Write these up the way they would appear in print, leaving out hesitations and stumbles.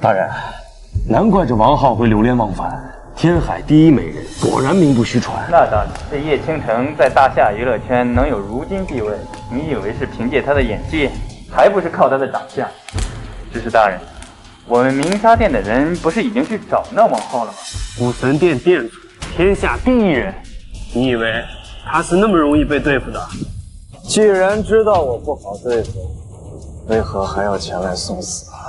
大人，难怪这王浩会流连忘返。天海第一美人，果然名不虚传。那当然，这叶倾城在大夏娱乐圈能有如今地位，你以为是凭借他的演技，还不是靠他的长相？只是大人，我们明沙店的人不是已经去找那王浩了吗？武神殿店主，天下第一人，你以为他是那么容易被对付的？既然知道我不好对付，为何还要前来送死啊？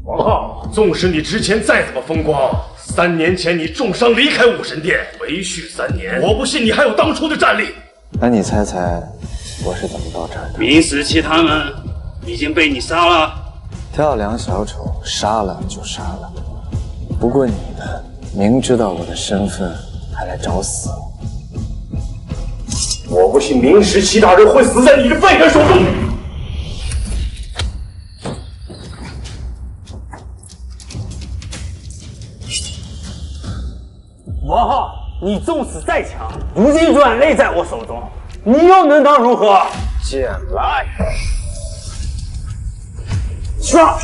王浩，纵使你之前再怎么风光，3年前你重伤离开武神殿，为续3年，我不信你还有当初的战力。那你猜猜我是怎么到这儿的？明石期他们已经被你杀了。跳梁小丑杀了就杀了，不过你们明知道我的身份还来找死。我不信明石期大人会死在你的废人手中。王浩，你纵使再强，如今软肋在我手中，你又能当如何？剑来！杀！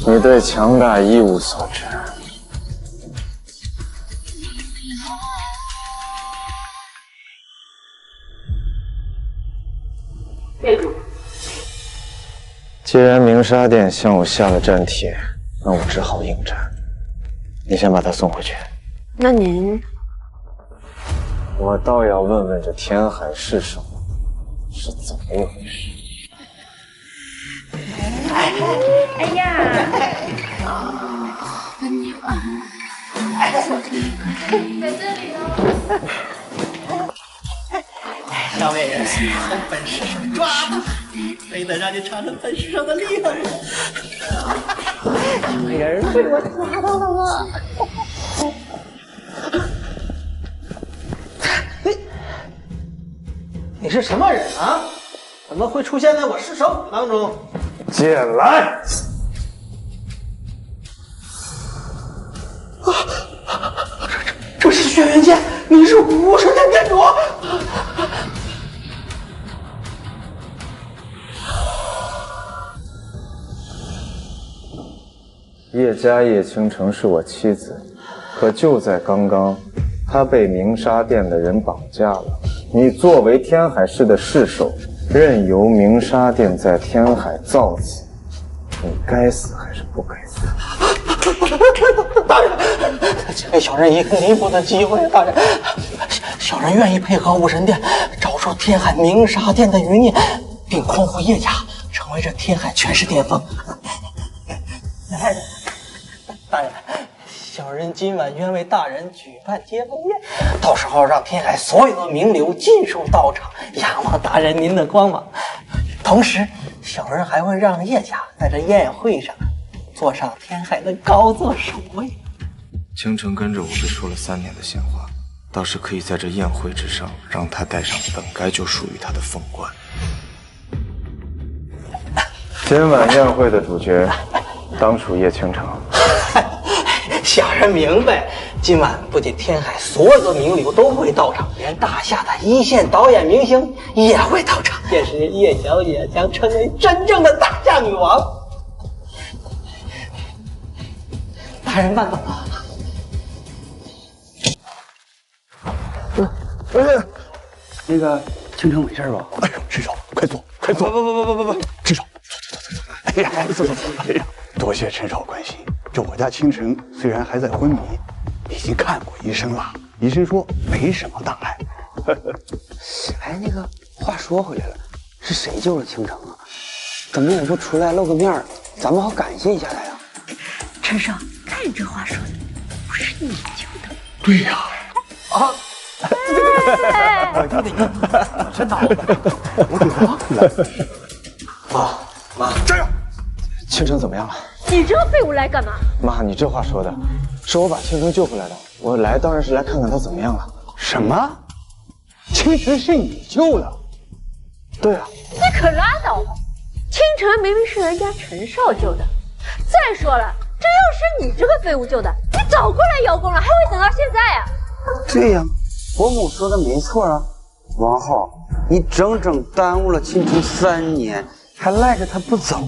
你对强大一无所知。店主，既然明沙店向我下了战帖，那我只好应战。你先把他送回去。那您，我倒要问问这天海是什么，是怎么一回事。哎呀，在这里呢。小美人，本事是抓的，非得让你尝尝本事上的厉害。小美人被我抓到了吗？你是什么人啊？怎么会出现在我视手当中？剑来！这是轩辕剑，你是武神殿店主。叶家叶倾城是我妻子，可就在刚刚，她被明沙店的人绑架了。你作为天海市的市首，任由明沙店在天海造次，你该死还是不该死？大人，请给小人一个弥补的机会。大人，小人愿意配合武神殿，找出天海明沙店的余孽，并匡扶叶家，成为这天海权势巅峰。大人，小人今晚愿为大人举办接风宴，到时候让天海所有的名流尽数到场，仰望大人您的光芒。同时，小人还会让叶家在这宴会上坐上天海的高座首位。倾城跟着我被说了3年的闲话，倒是可以在这宴会之上让他戴上本该就属于他的凤冠。今晚宴会的主角当属叶倾城。小人明白，今晚不仅天海所有的名流都会到场，连大夏的一线导演明星也会到场。届时叶小姐将成为真正的大夏女王。大人慢走。那个倾城没事吧？哎呦，陈少，快坐，快坐！不，陈少，坐。哎呀，坐。哎呀，多谢陈少关心。这我家倾城虽然还在昏迷，已经看过医生了，医生说没什么大碍。哎，那个话说回来了，是谁救了倾城啊？怎么也不出来露个面，咱们好感谢一下他呀？陈少，看你这话说的，不是你救的。对呀。啊！真脑子，我给忘了。妈，加油！倾城怎么样了？你这个废物来干嘛？妈，你这话说的，是我把倾城救回来的。我来当然是来看看他怎么样了。什么？倾城是你救的？对啊。你可拉倒吧！倾城明明是人家陈少救的。再说了，这要是你这个废物救的，你早过来邀功了，还会等到现在啊？对呀，伯母说的没错啊，王浩，你整整耽误了倾城3年，还赖着他不走，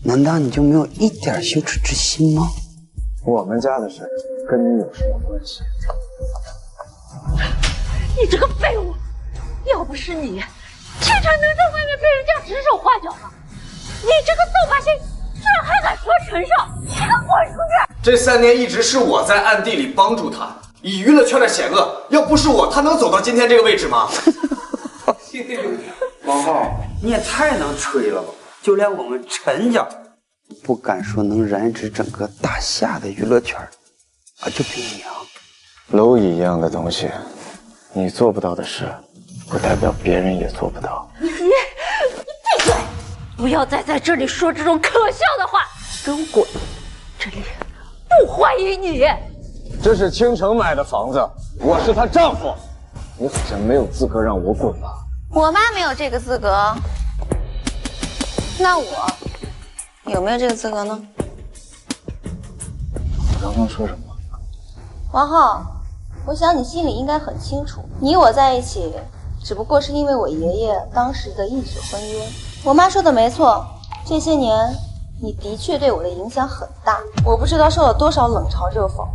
难道你就没有一点羞耻之心吗？我们家的事跟你有什么关系？你这个废物！要不是你，倾城能在外面被人家指手画脚吗？你这个扫把星，居然还敢说陈少！你给我滚出去！这3年一直是我在暗地里帮助他，以娱乐圈的险恶，要不是我，他能走到今天这个位置吗？王浩，你也太能吹了吧！就连我们陈家不敢说能染指整个大夏的娱乐圈，就凭你啊！蝼蚁一样的东西，你做不到的事，不代表别人也做不到。你闭嘴！不要再在这里说这种可笑的话，给我滚！这里不欢迎你。这是倾城买的房子，我是她丈夫，你好像没有资格让我滚吧？我妈没有这个资格，那我有没有这个资格呢？我刚刚说什么？王浩，我想你心里应该很清楚，你我在一起，只不过是因为我爷爷当时的一纸婚约。我妈说的没错，这些年你的确对我的影响很大，我不知道受了多少冷嘲热讽，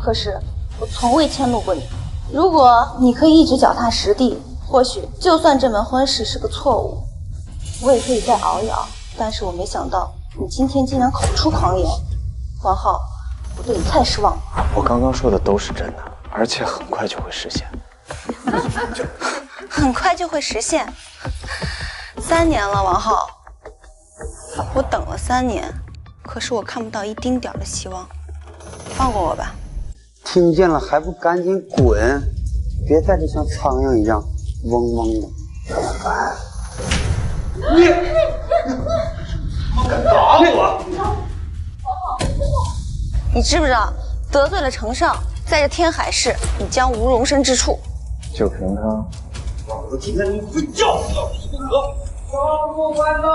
可是我从未迁怒过你。如果你可以一直脚踏实地，或许就算这门婚事是个错误，我也可以再熬一熬。但是我没想到你今天竟然口出狂言，王浩，我对你太失望了。我刚刚说的都是真的，而且很快就会实现。很快就会实现。3年了，王浩，我等了3年，可是我看不到一丁点的希望。放过我吧。听见了还不赶紧滚！别在这像苍蝇一样嗡嗡的。你敢打我！你知不知道得罪了程少，在这天海市你将无容身之处。就凭他，我今天会叫死你的！张副官呢？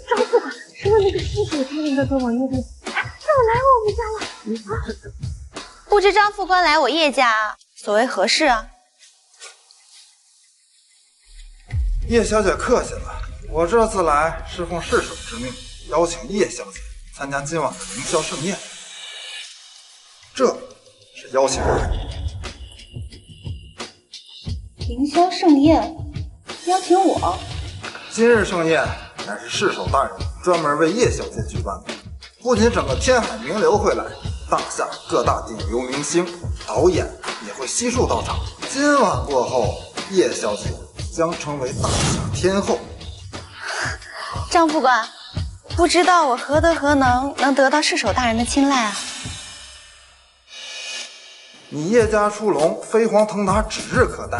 张副官，是不是那个吸血天灵的跟我约定，怎么来我们家了？不知张副官来我叶家所为何事啊？叶小姐客气了，我这次来是奉市首之命，邀请叶小姐参加今晚的凌霄盛宴。这是邀请函。凌霄盛宴，邀请我？今日盛宴乃是市首大人专门为叶小姐举办的，不仅整个天海名流会来，大夏各大顶流明星、导演也会悉数到场。今晚过后，叶小姐将成为大夏天后。张副官，不知道我何德何能，能得到市首大人的青睐啊？你叶家出笼，飞黄腾达指日可待。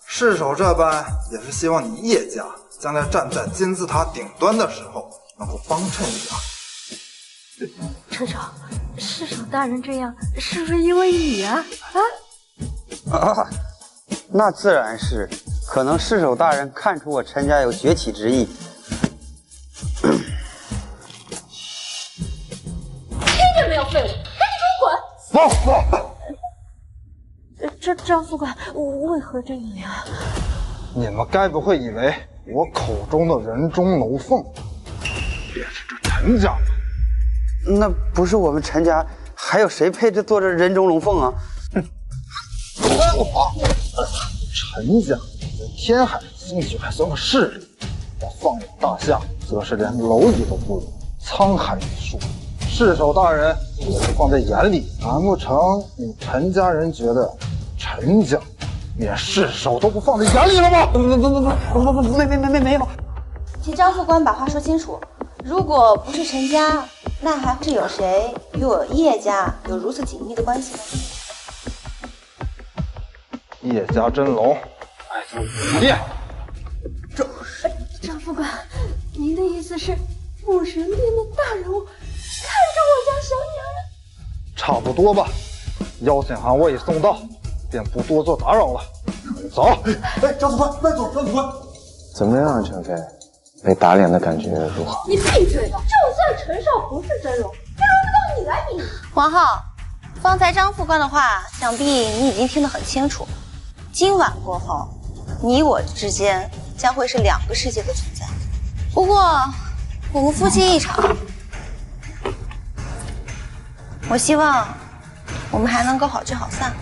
市首这般也是希望你叶家将来站在金字塔顶端的时候，能够帮衬一把。陈少，市首大人这样，是不是因为你啊？那自然是，可能市首大人看出我陈家有崛起之意。听见没有，废物，赶紧给我滚！张副官，为何这样呀？你们该不会以为我口中的人中龙凤便是这陈家吧？那不是我们陈家，还有谁配这做这人中龙凤啊？陈家在天海兴许还算个势力，但放眼大夏，则是连蝼蚁都不如，沧海一粟。市首大人也是放在眼里，难不成你陈家人觉得陈家连市首都不放在眼里了吗？没有。请张副官把话说清楚。如果不是陈家，那还是有谁与我叶家有如此紧密的关系呢？叶家真龙，爱憎不叶。张副官，您的意思是武神殿的大人物看着我家小女儿？差不多吧。邀请函我已送到，便不多做打扰了。走。哎，张副官，慢走，张副官。怎么样，陈飞？被打脸的感觉如何？你闭嘴吧！就算陈少不是真龙，也轮不到你来比。王浩，方才张副官的话，想必你已经听得很清楚。今晚过后，你我之间将会是2个世界的存在。不过，我们夫妻一场，我希望我们还能够好聚好散。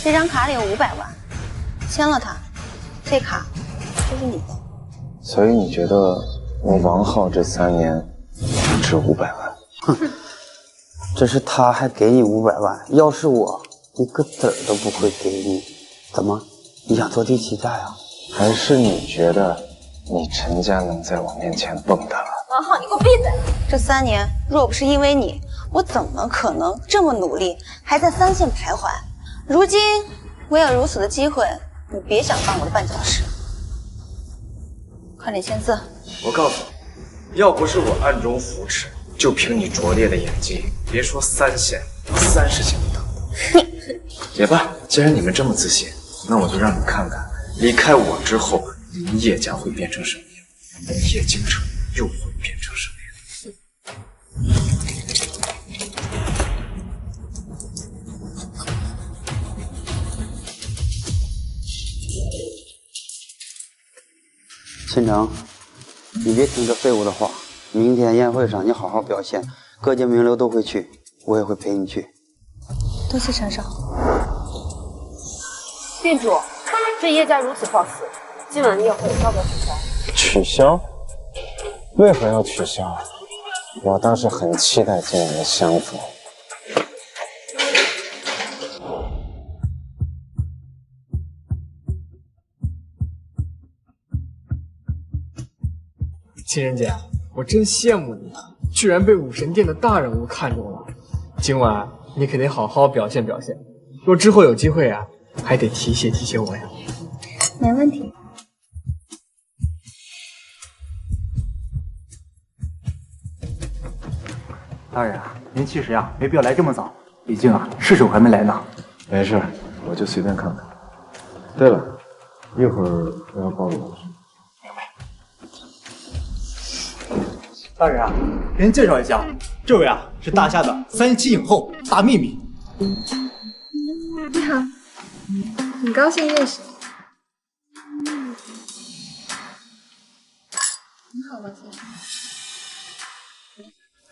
这张卡里有500万，签了它，这卡就是你的。所以你觉得我王浩这3年值500万？哼，这是他还给你500万，要是我，一个子儿都不会给你。怎么，你想坐地起价呀？还是你觉得你陈家能在我面前蹦跶？王浩，你给我闭嘴！这3年若不是因为你，我怎么可能这么努力，还在3线徘徊？如今我有如此的机会，你别想当我的绊脚石。快点签字！我告诉你，要不是我暗中扶持，就凭你拙劣的演技，别说3线，30线都当不到。也罢，既然你们这么自信，那我就让你看看，离开我之后，你们叶家会变成什么样，叶京城又会变成什么样。秦城，你别听这废物的话。明天宴会上你好好表现，各界名流都会去，我也会陪你去。多谢陈少。店主，这叶家如此放肆，今晚宴会要不要取消？取消？为何要取消？我倒是很期待今晚的相逢。情人姐，我真羡慕你啊，居然被武神殿的大人物看中了。今晚你可得好好表现表现，若之后有机会啊，还得提携提携我呀。没问题。大人啊，您其实呀没必要来这么早，毕竟啊尸首还没来呢。没事，我就随便看看。对了，一会儿我要报告。大人啊，给您介绍一下，这位啊是大夏的3期影后大幂幂。你好，很高兴认识你。你好，王先生。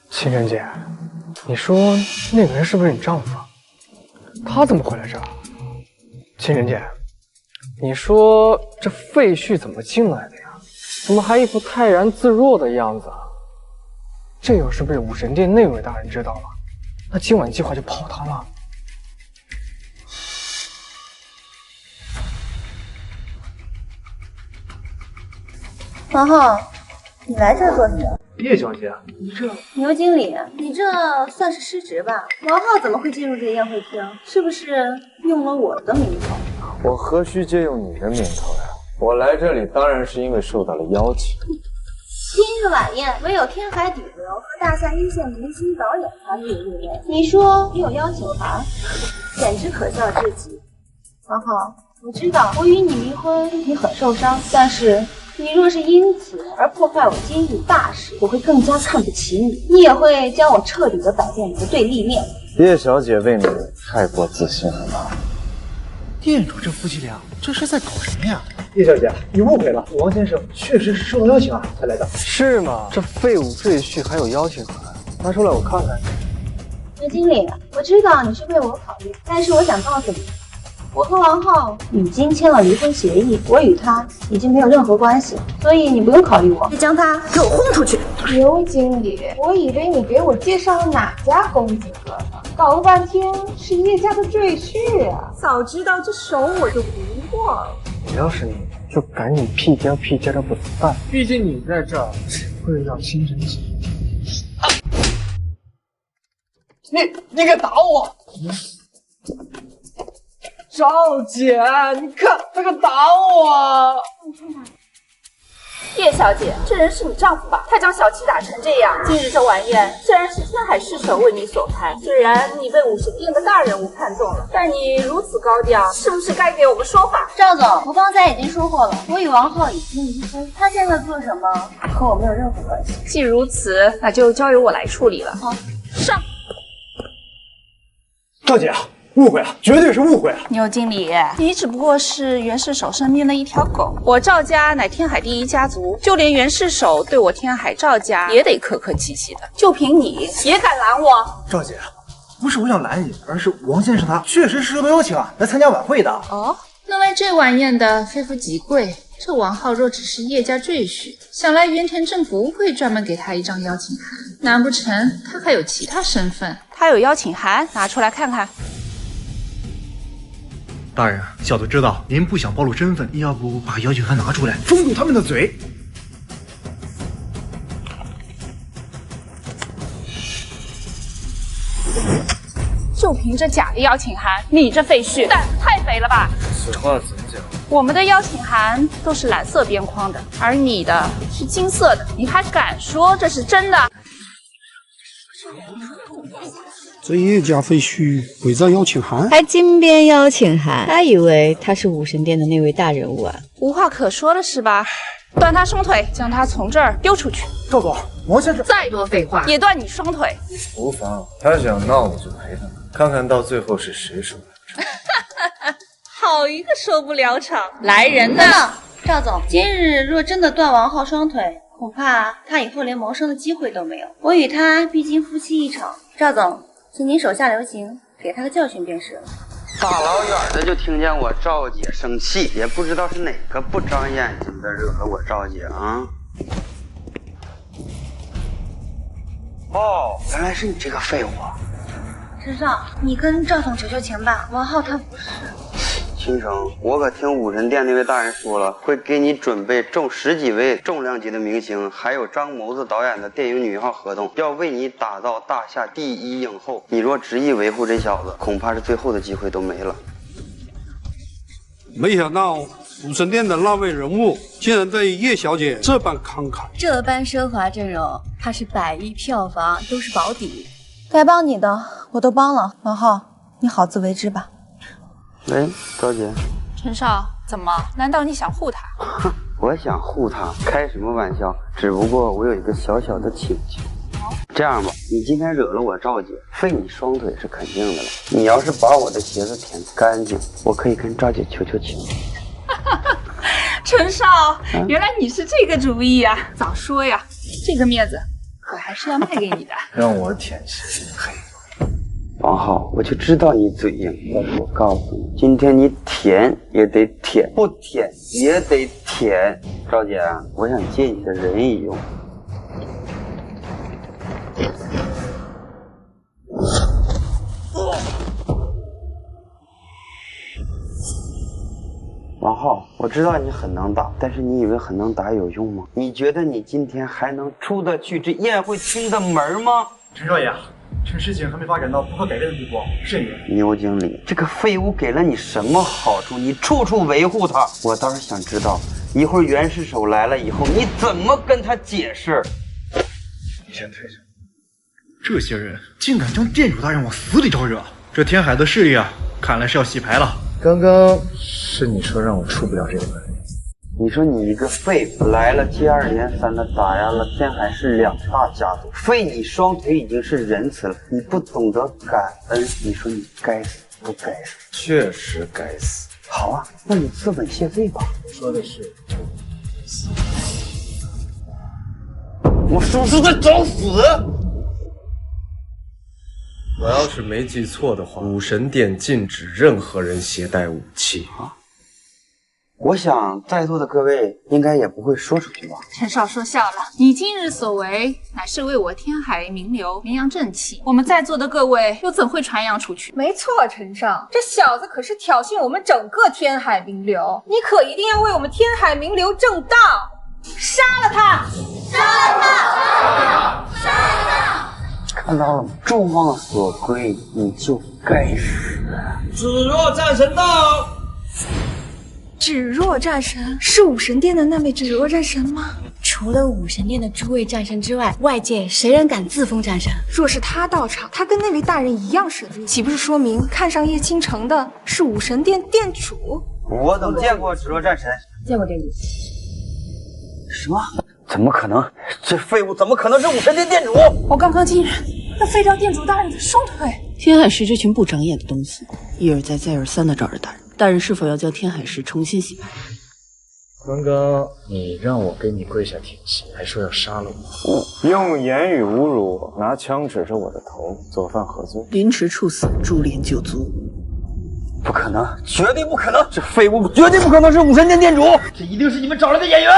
情人姐，你说那个人是不是你丈夫？他怎么会来这儿？情人姐，你说这废墟怎么进来的呀？怎么还一副泰然自若的样子啊？这要是被武神殿那位大人知道了，那今晚计划就泡汤了。王浩，你来这儿做什么？叶小姐，你这……牛经理，你这算是失职吧？王浩怎么会进入这宴会厅？是不是用了我的名头？我何须借用你的名头呀？我来这里当然是因为受到了邀请。今日晚宴唯有天海底流和大夏一线明星导演才可以入内。你说你有邀请函，简直可笑至极。王浩，我知道我与你离婚，你很受伤，但是你若是因此而破坏我今日大事，我会更加看不起你，你也会将我彻底的摆在你的对立面。叶小姐未免太过自信了吧？店主这夫妻俩这是在搞什么呀？叶小姐，你误会了，王先生确实是受到邀请才来的。是吗？这废物赘婿还有邀请函，拿出来我看看。牛经理，我知道你是为我考虑，但是我想告诉你，我和王浩已经签了离婚协议，我与他已经没有任何关系，所以你不用考虑我，你将他给我轰出去。牛经理，我以为你给我介绍了哪家公子哥呢，搞了半天是叶家的赘婿啊！早知道这手我就不过了。我要是你，就赶紧屁颠的滚蛋！毕竟你在这儿，谁会要亲生子？你敢打我！赵姐，你看他敢打我！叶小姐，这人是你丈夫吧？他将小七打成这样，今日这晚宴虽然是天海侍臣为你所开，虽然你被武神殿的大人物看中了，但你如此高调，是不是该给我们说法？赵总，我刚才已经说过了，我与王浩已经离婚，他现在做什么和我没有任何关系。既如此，那就交由我来处理了。好，上。赵姐啊，误会啊，绝对是误会啊！牛经理，你只不过是袁世守身边的一条狗，我赵家乃天海第一家族，就连袁世守对我天海赵家也得客客气气的，就凭你也敢拦我？赵姐，不是我想拦你，而是王先生他确实是受到邀请啊，来参加晚会的。哦，能来这晚宴的非富即贵，这王浩若只是叶家赘婿，想来原田政府会专门给他一张邀请函，难不成他还有其他身份？他有邀请函，拿出来看看。大人，小的知道您不想暴露身份，要不把邀请函拿出来，封住他们的嘴。就凭这假的邀请函，你这废墟胆子太肥了吧？此话怎讲？我们的邀请函都是蓝色边框的，而你的是金色的，你还敢说这是真的？这叶家废墟伪造邀请函，还金边邀请函，他以为他是武神殿的那位大人物啊！无话可说了是吧？断他双腿，将他从这儿丢出去。赵总，王先生，再多废话也断你双腿。无妨，他想闹我就陪他闹，看看到最后是谁受不了场。好一个受不了场！来人呐！等等，赵总，今日若真的断王浩双腿，恐怕他以后连谋生的机会都没有。我与他毕竟夫妻一场，赵总，请您手下留情，给他个教训便是了。大老远的就听见我赵姐生气，也不知道是哪个不长眼睛的惹了我赵姐啊！哦，原来是你这个废物！陈少，你跟赵总求求情吧，王浩他不是。倾城，我可听武神殿那位大人说了，会给你准备10几位重量级的明星，还有张谋子导演的电影女一号合同，要为你打造大夏第一影后。你若执意维护这小子，恐怕是最后的机会都没了。没想到武神殿的那位人物，竟然对叶小姐这般慷慨。这般奢华阵容，他是100亿票房都是保底。该帮你的我都帮了，王浩，你好自为之吧。喂，赵姐。陈少，怎么？难道你想护他？我想护他，开什么玩笑？只不过我有一个小小的请求。这样吧，你今天惹了我赵姐，废你双腿是肯定的了。你要是把我的鞋子舔干净，我可以跟赵姐求求情。陈少，原来你是这个主意呀！早说呀，这个面子我还是要卖给你的。让我舔鞋，嘿。王浩，我就知道你嘴硬，但是我告诉你，今天你舔也得舔，不舔也得舔。赵姐，我想借你的人一用。王浩，我知道你很能打，但是你以为很能打有用吗？你觉得你今天还能出得去这宴会厅的门吗？陈少爷，趁事情还没发展到不可改变的地步，慎言。牛经理，这个废物给了你什么好处？你处处维护他，我倒是想知道，一会儿袁世守来了以后，你怎么跟他解释？你先退下。这些人竟敢将店主大人往死里招惹，这天海的势力啊，看来是要洗牌了。刚刚是你说让我出不了这个门。你说你一个废物来了，接二连三的打压了天海市2大家族，废你双腿已经是仁慈了，你不懂得感恩，你说你该死不该死？确实该死。好啊，那你自刎谢罪吧。说的是，我是不是在找死？我要是没记错的话，武神殿禁止任何人携带武器啊。我想在座的各位应该也不会说出去吧。陈少说笑了，你今日所为乃是为我天海名流名扬正气，我们在座的各位又怎会传扬出去？没错，陈少，这小子可是挑衅我们整个天海名流，你可一定要为我们天海名流正道，杀了他！杀了他！杀了他！看到了吗？众望所归，你就该死。紫若战神到。芷若战神是武神殿的那位芷若战神吗？除了武神殿的诸位战神之外，外界谁人敢自封战神？若是他到场，他跟那位大人一样神秘，岂不是说明看上叶倾城的是武神殿店主？我等见过芷若战神，见过店主。什么？怎么可能？这废物怎么可能是武神殿店主？我刚刚竟然要废掉店主大人的双腿！天海石这群不长眼的东西，一而再再而三地找着大人。大人是否要将天海石重新洗牌？刚刚你让我给你跪下舔鞋，还说要杀了我，用言语侮辱我，拿枪指着我的头，左犯何罪？凌迟处死，株连九族。不可能，绝对不可能！这废物绝对不可能是武神殿店主，这一定是你们找来的演员。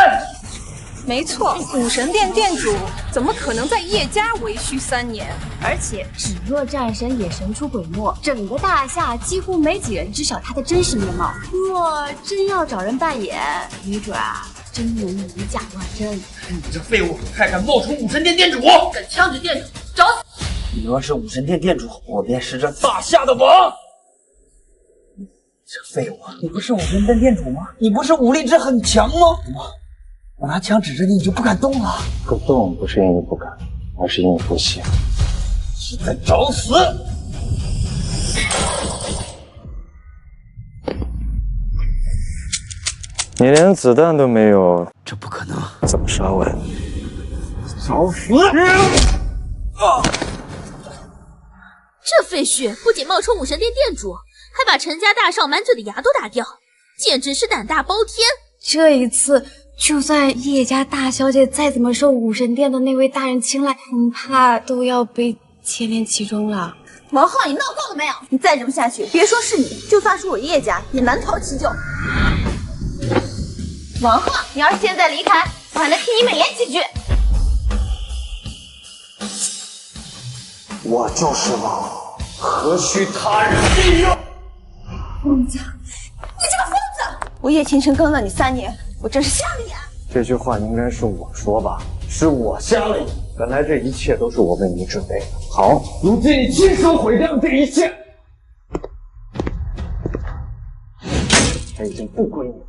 没错，武神殿店主怎么可能在叶家为虚3年？而且只若战神也神出鬼没，整个大夏几乎没几人知晓他的真实面貌。若真要找人扮演，没准真能以假乱真。你这废物，还敢冒充武神殿店主，敢枪指店主，找死！你若是武神殿店主，我便是这大夏的王。这废物，你不是武神殿店主吗？你不是武力值很强吗？我拿枪指着你，你就不敢动了？不动不是因为不敢，而是因为不屑。是在找死！你连子弹都没有，这不可能！怎么杀我呀？找死！这废墟不仅冒充武神殿店主，还把陈家大少满嘴的牙都打掉，简直是胆大包天！这一次，就算叶家大小姐再怎么受武神殿的那位大人青睐，恐怕都要被牵连其中了。王浩，你闹够了没有？你再这么下去，别说是你，就算是我叶家，也难逃其咎。王浩，你要是现在离开，我还能听你美言几句。我就是王，何须他人利用？疯子，你这个疯子！我叶倾城跟了你3年，我真是瞎了眼。这句话应该是我说吧？是我瞎了眼。本来这一切都是我为你准备的。好，如今你亲手毁掉这一切，这已经不归你了。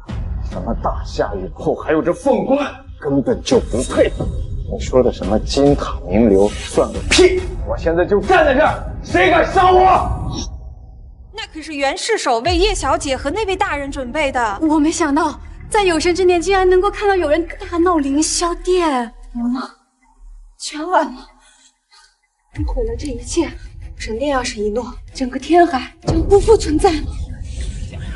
什么大夏影后，还有这凤冠，根本就不配。你说的什么金塔名流，算个屁！我现在就站在这儿，谁敢杀我？那可是袁氏守为叶小姐和那位大人准备的。我没想到，在有生之年竟然能够看到有人大闹凌霄殿。完了，全完了！你毁了这一切，武神殿要是一落，整个天海将不复存在了。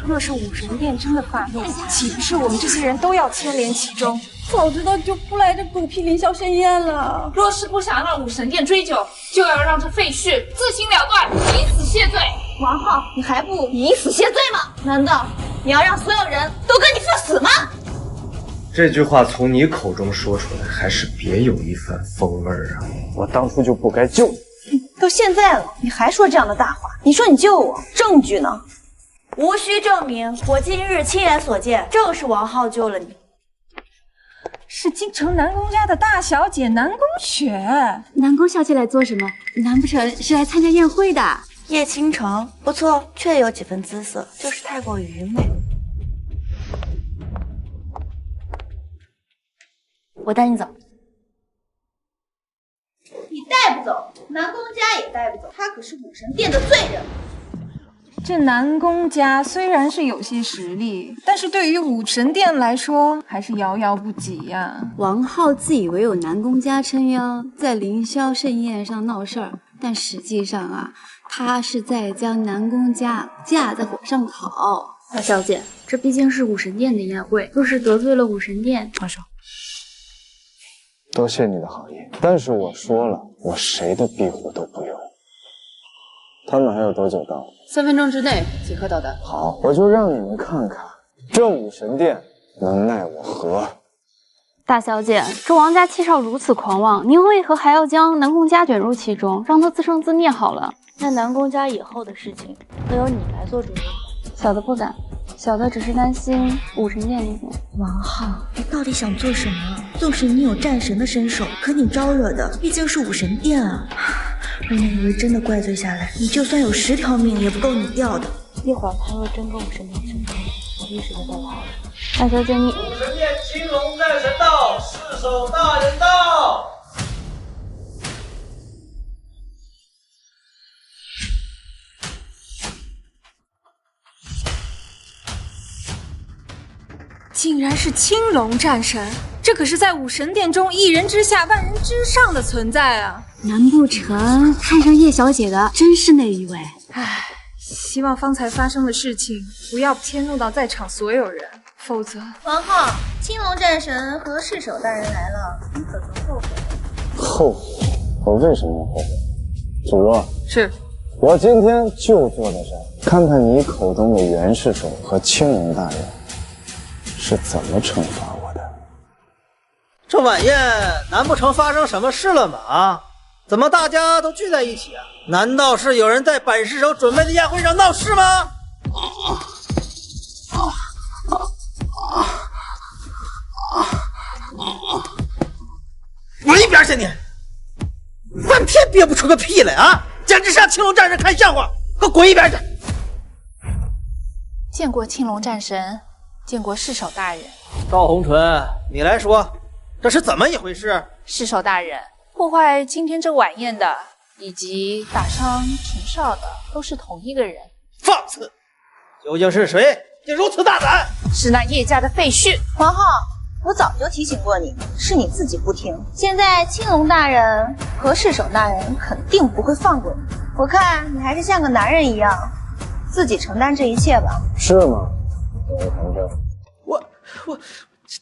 若是武神殿真的发怒，岂不是我们这些人都要牵连其中？早知道就不来这狗屁凌霄盛宴了。若是不想让武神殿追究，就要让这废墟自行了断，以死谢罪。王浩，你还不以死谢罪吗？难道你要让所有人都跟你赴死吗？这句话从你口中说出来，还是别有一番风味啊！我当初就不该救你。都现在了，你还说这样的大话？你说你救我，证据呢？无需证明，我今日亲眼所见，正是王浩救了你。是京城南宫家的大小姐南宫雪。南宫小姐来做什么？难不成是来参加宴会的？叶倾城不错，确有几分姿色，就是太过愚昧。我带你走。你带不走，南宫家也带不走，他可是武神殿的罪人。这南宫家虽然是有些实力，但是对于武神殿来说还是遥遥不及呀。王浩自以为有南宫家撑腰，在凌霄盛宴上闹事儿，但实际上他是在将南宫家架在火上烤。大小姐，这毕竟是武神殿的宴会，若是得罪了武神殿，放手。多谢你的好意，但是我说了，我谁的庇护都不用。他们还有多久到？3分钟之内即可到达。好，我就让你们看看，这武神殿能奈我何？大小姐，这王家七少如此狂妄，您为何还要将南宫家卷入其中，让他自生自灭好了？那南宫家以后的事情，都由你来做主。小的不敢，小的只是担心武神殿那边。王浩，你到底想做什么？纵使你有战神的身手，可你招惹的毕竟是武神殿啊！若你以为真的怪罪下来，你就算有10条命也不够你要的。一会儿他若真跟武神殿争锋，我一时就带跑了。大小姐，你武神殿青龙战神到，世守大人到。竟然是青龙战神，这可是在武神殿中一人之下万人之上的存在啊！难不成看上叶小姐的真是那一位？唉，希望方才发生的事情不要迁怒到在场所有人，否则……王浩，青龙战神和世手大人来了，你可曾后悔？后悔？我为什么要后悔？主啊，是我今天就坐在这儿，看看你口中的袁世手和青龙大人是怎么惩罚我的。这晚宴难不成发生什么事了吗？怎么大家都聚在一起啊？难道是有人在本世手准备的宴会上闹事吗？滚一边去你！半天憋不出个屁来啊！简直是让青龙战士看笑话！给我滚一边去！见过青龙战神，见过世手大人。赵红唇，你来说，这是怎么一回事？世手大人，破坏今天这晚宴的，以及打伤陈少的，都是同一个人。放肆！究竟是谁？你如此大胆？是那叶家的废墟。皇后，我早就提醒过你，是你自己不听。现在青龙大人和世手大人肯定不会放过你。我看你还是像个男人一样，自己承担这一切吧。是吗？这位同志，我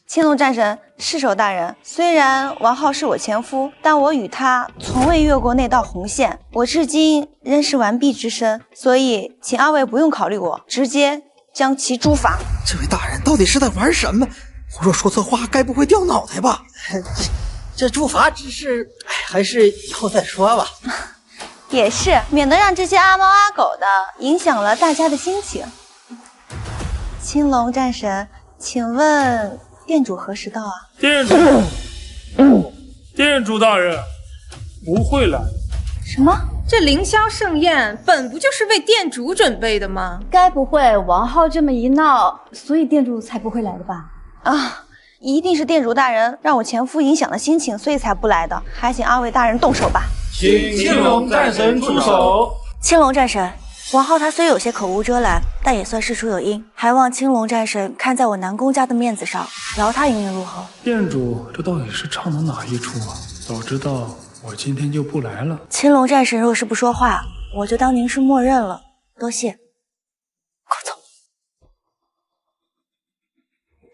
青龙战神、世手大人，虽然王浩是我前夫，但我与他从未越过那道红线，我至今仍是完璧之身，所以请二位不用考虑我，直接将其诛罚。这位大人到底是在玩什么？我若说错话，该不会掉脑袋吧？这诛罚之事，还是以后再说吧。也是，免得让这些阿猫阿狗的影响了大家的心情。青龙战神，请问店主何时到啊？店主大人不会来。什么？这凌霄盛宴本不就是为店主准备的吗？该不会王浩这么一闹，所以店主才不会来的吧？啊，一定是店主大人让我前夫影响了心情，所以才不来的。还请二位大人动手吧。请青龙战神出手。青龙战神，王浩他虽有些口无遮拦，但也算事出有因，还望青龙战神看在我南宫家的面子上，饶他一命如何？店主这到底是唱的哪一出啊？早知道我今天就不来了。青龙战神若是不说话，我就当您是默认了。多谢。快走！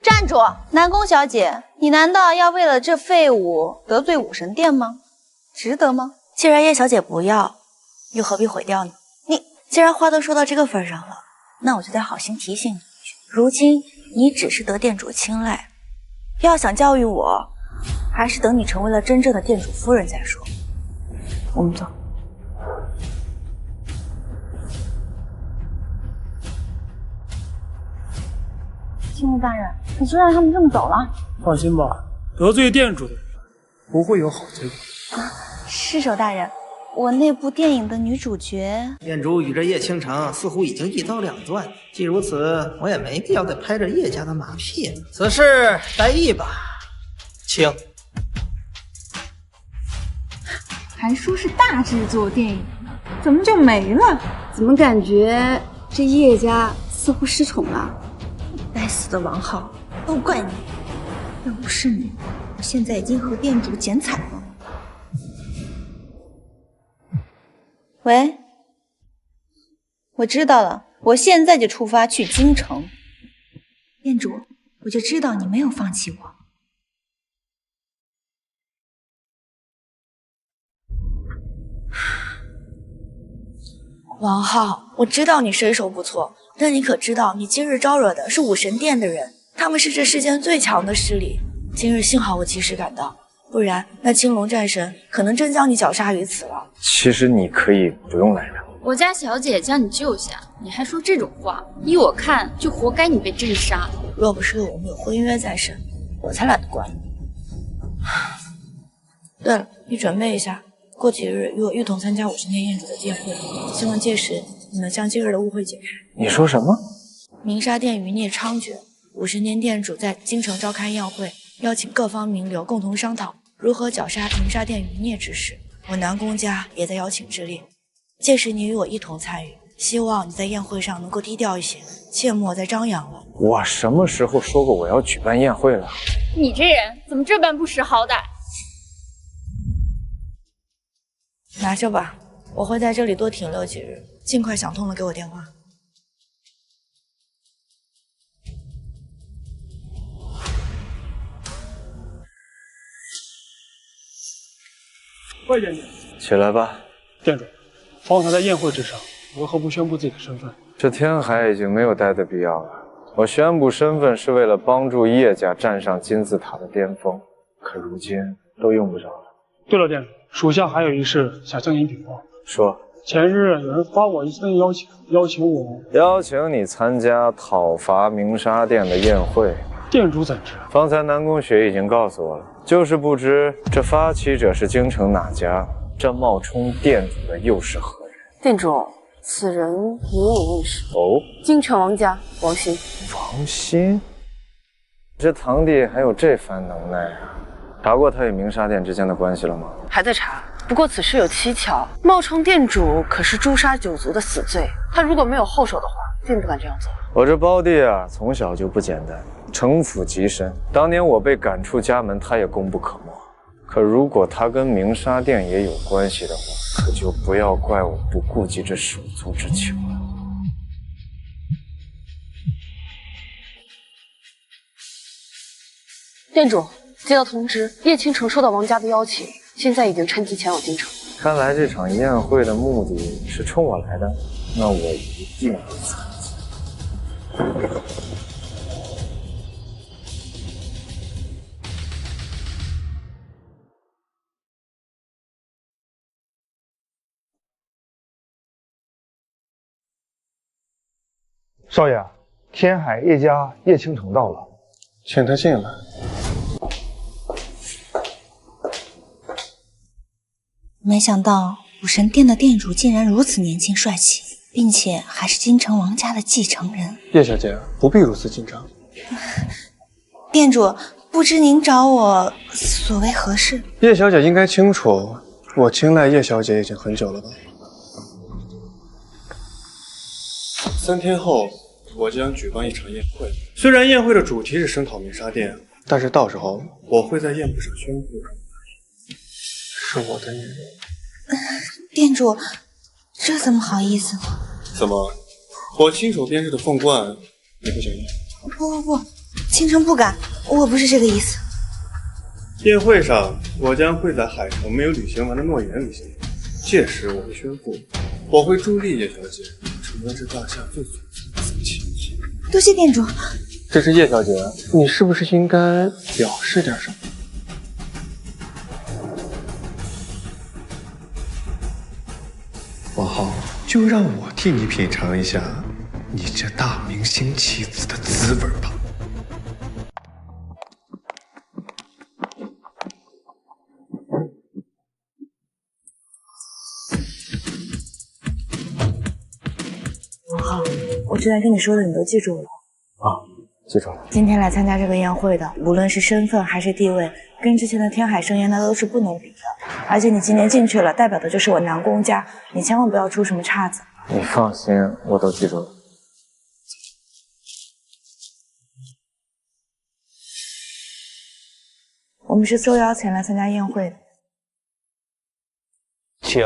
站住！南宫小姐，你难道要为了这废物得罪武神殿吗？值得吗？既然叶小姐不要，又何必毁掉呢？你既然话都说到这个份上了，那我就得好心提醒你一句，如今你只是得店主青睐，要想教育我，还是等你成为了真正的店主夫人再说。我们走。青龙大人，你就让他们这么走了？放心吧，得罪店主的人不会有好结果。世手大人，我那部电影的女主角……店主与这叶倾城似乎已经一刀两断，既如此，我也没必要再拍着叶家的马屁了。此事待议吧，请。还说是大制作电影呢，怎么就没了？怎么感觉这叶家似乎失宠了？该死的王浩，都怪你！要不是你，我现在已经和店主剪彩了。喂，我知道了，我现在就出发去京城。店主，我就知道你没有放弃我。王浩，我知道你身手不错，但你可知道，你今日招惹的是武神殿的人，他们是这世间最强的势力。今日幸好我及时赶到，不然那青龙战神可能真将你绞杀于此了。其实你可以不用来让。我家小姐将你救下，你还说这种话，依我看，就活该你被朕杀。若不是我们有婚约在身，我才懒得管你。对了，你准备一下，过几日与我一同参加武神殿宴主的宴会，希望届时你能将今日的误会解开。你说什么？鸣沙殿余孽猖獗，武神殿殿主在京城召开宴会，邀请各方名流共同商讨如何绞杀鸣沙殿余孽之事。我南宫家也在邀请之列，届时你与我一同参与，希望你在宴会上能够低调一些，切莫再张扬了。我什么时候说过我要举办宴会了？你这人怎么这般不识好歹？拿着吧，我会在这里多停留几日，尽快想通了给我电话。快点点，起来吧。店主，方才在宴会之上，为何不宣布自己的身份？这天海已经没有待的必要了。我宣布身份是为了帮助叶家站上金字塔的巅峰，可如今都用不着了。对了，店主，属下还有一事想向您禀报。说。前日有人发我一份邀请你参加讨伐鸣沙殿的宴会。店主怎知？方才南宫雪已经告诉我了，就是不知这发起者是京城哪家，这冒充店主的又是何人？店主，此人你也认识哦，京城王家王欣。王欣，这堂弟还有这番能耐啊！查过他与鸣沙殿之间的关系了吗？还在查，不过此事有蹊跷，冒充店主可是诛杀九族的死罪，他如果没有后手的话，定不敢这样做。我这胞弟啊，从小就不简单，城府极深。当年我被赶出家门，他也功不可没。可如果他跟鸣沙殿也有关系的话，可就不要怪我不顾及这手足之情了。店主，接到通知，叶倾城收到王家的邀请，现在已经趁机前往京城。看来这场宴会的目的是冲我来的，那我一定会参加。少爷，天海叶家叶倾城到了，请他进来。没想到武神殿的店主竟然如此年轻帅气，并且还是京城王家的继承人。叶小姐不必如此紧张。店主，不知您找我所为何事？叶小姐应该清楚，我青睐叶小姐已经很久了吧？3天后，我将举办一场宴会。虽然宴会的主题是声讨鸣沙殿，但是到时候我会在宴会上宣布，是我的女人。店主，这怎么好意思呢？怎么，我亲手编织的凤冠你不想要？不，倾城不敢，我不是这个意思。宴会上，我将会在海城没有履行完的诺言履行，届时我会宣布，我会助力叶小姐成为这大夏最璀璨的紫气。多谢店主。这是叶小姐，你是不是应该表示点什么？王浩，就让我替你品尝一下你这大明星妻子的滋味吧。王浩，我之前跟你说的你都记住了？记住了。今天来参加这个宴会的，无论是身份还是地位，跟之前的天海盛宴那都是不能比的。而且你今年进去了，代表的就是我南宫家，你千万不要出什么岔子。你放心，我都记住了。我们是受邀前来参加宴会的。请。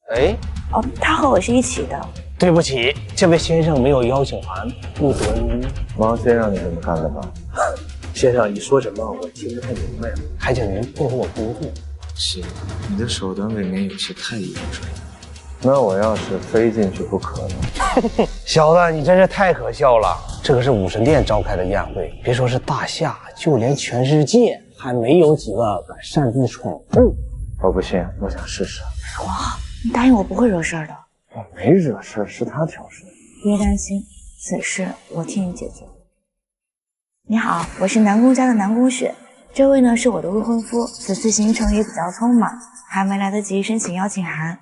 哎，哦，他和我是一起的。对不起，这位先生没有邀请函，不得于。王先让你这么干的吧？先生，你说什么我听不太明白了，还请您配合我工作。是，你的手段未免有些太严重了。那我要是非进去不可呢？小子，你真是太可笑了！这可是武神殿召开的宴会，别说是大夏，就连全世界还没有几个敢擅自闯入。我不信，我想试试。王浩，你答应我不会惹事儿的。我没惹事，是他挑事。别担心，此事我替你解决。你好，我是南宫家的南宫雪，这位呢是我的未婚夫，此次行程也比较匆忙，还没来得及申请邀请函，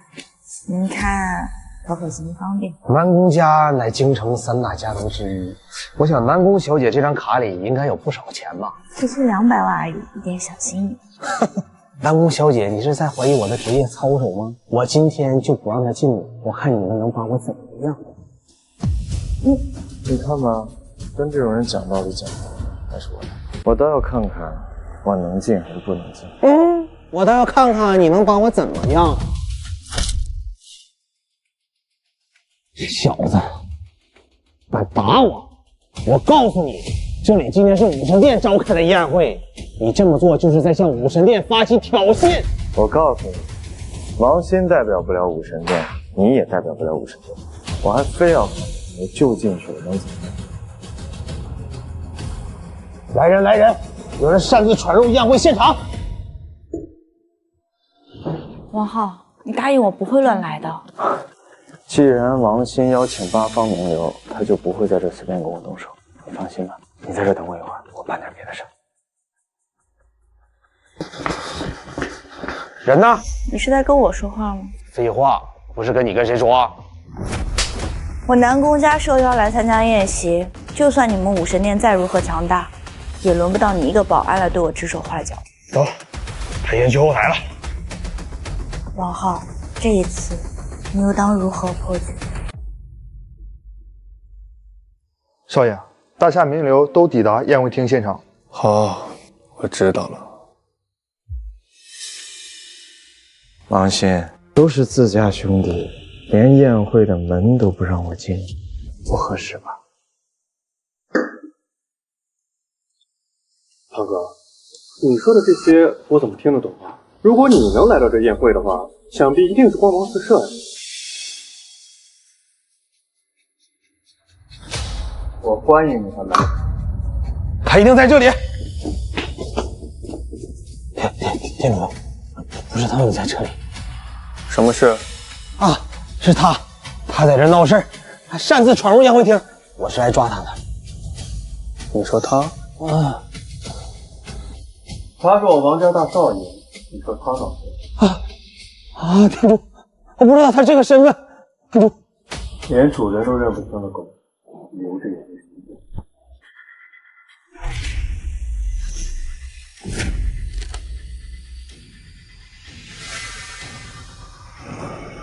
您看可否行方便？南宫家乃京城3大家族之一，我想南宫小姐这张卡里应该有不少钱吧？区区200万而已，一点小心意。南宫小姐，你是在怀疑我的职业操守吗？我今天就不让她进来，我看你们能把我怎么样？你看吧，跟这种人讲道理讲道理，还是我来，我倒要看看我能进还是不能进。我倒要看看你能把我怎么样。这小子敢打我！我告诉你，这里今天是武神殿召开的宴会，你这么做就是在向武神殿发起挑衅。我告诉你，王鑫代表不了武神殿，你也代表不了武神殿，我还非要看你究竟是能怎么样。来人来人，有人擅自闯入宴会现场。王浩，你答应我不会乱来的。既然王鑫邀请八方名流，他就不会在这随便跟我动手。你放心吧，你在这等我一会儿，我办点别的事。人呢？你是在跟我说话吗？废话，不是跟你跟谁说？我南宫家受邀来参加宴席，就算你们武神殿再如何强大，也轮不到你一个保安来对我指手画脚。走，排宴去后台了。王浩，这一次你又当如何破局？少爷，大夏名流都抵达宴会厅现场。好，我知道了。王鑫，都是自家兄弟，连宴会的门都不让我进，不合适吧？堂哥，你说的这些我怎么听得懂啊？如果你能来到这宴会的话，想必一定是光芒四射呀。我欢迎你们来。他一定在这里。店主，不是他们在这里。什么事？啊，是他，他在这闹事儿，还擅自闯入宴会厅，我是来抓他的。你说他？啊，他是我王家大少爷，你说他闹事？店主，我不知道他这个身份，店主。连主人都认不清的狗，留着也没用。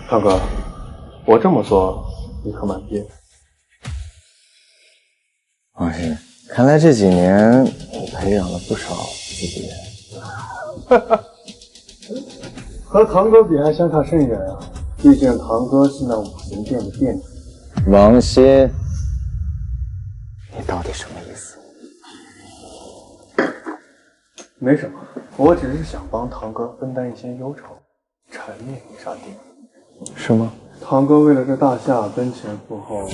堂哥，我这么做，你可满意？王鑫，看来这几年你培养了不少自己人。和堂哥比还相差甚远啊！毕竟堂哥是那武神殿的殿主。王鑫，你到底什么意思？没什么，我只是想帮堂哥分担一些忧愁，铲灭鸣沙殿。是吗？堂哥为了这大夏奔前赴后，为了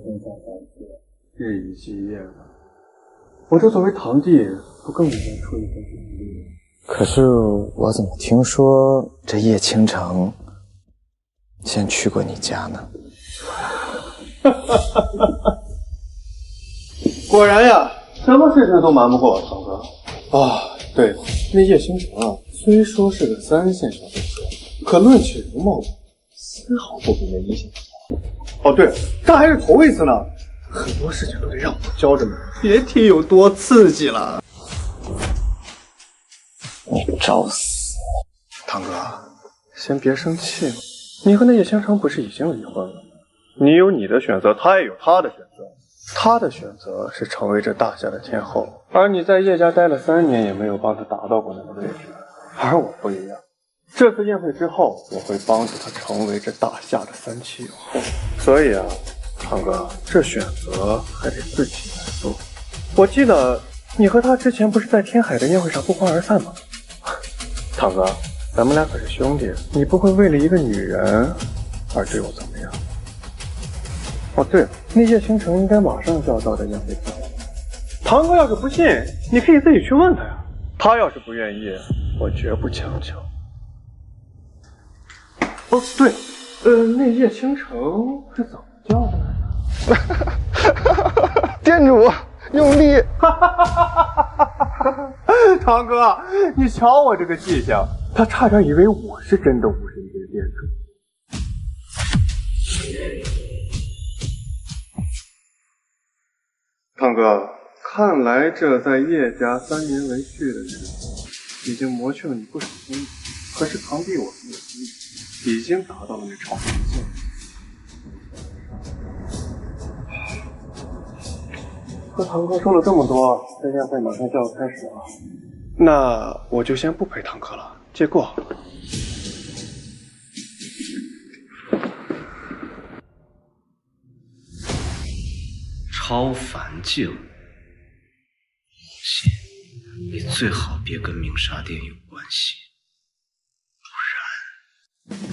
天下大治，日以继夜的。我这作为堂弟，不更应该出一份努力？可是我怎么听说这叶倾城先去过你家呢？果然呀，什么事情都瞒不过我堂哥。啊，对了，那叶倾城啊，虽说是个3线小角色，可论起容貌，丝毫不比那1线。哦，对了，这还是头一次呢，很多事情都得让我教着你，别提有多刺激了。你找死！堂哥，先别生气了。你和那叶倾城不是已经离婚了吗？你有你的选择，他也有他的选择。他的选择是成为这大夏的天后，而你在叶家待了3年，也没有帮他达到过那个位置。而我不一样，这次宴会之后，我会帮助他成为这大夏的3期影后。所以啊，堂哥，这选择还得自己来做。我记得你和他之前不是在天海的宴会上不欢而散吗？堂哥，咱们俩可是兄弟，你不会为了一个女人而对我怎么样？哦，对了，那叶倾城应该马上就要到这宴会厅了。堂哥要是不信，你可以自己去问他呀。他要是不愿意，我绝不强求。哦，对，那叶倾城是怎么叫的来着？店主用力！堂哥，你瞧我这个记性，他差点以为我是真的武神殿殿主。堂哥，看来这在叶家3年为序的事情，已经磨去了你不少功力。可是堂弟我和你的实力，已经达到了那超凡的境界。和堂哥说了这么多，这宴会马上就要开始了，那我就先不陪堂哥了，借过。超凡境。信，你最好别跟鸣沙殿有关系，不然……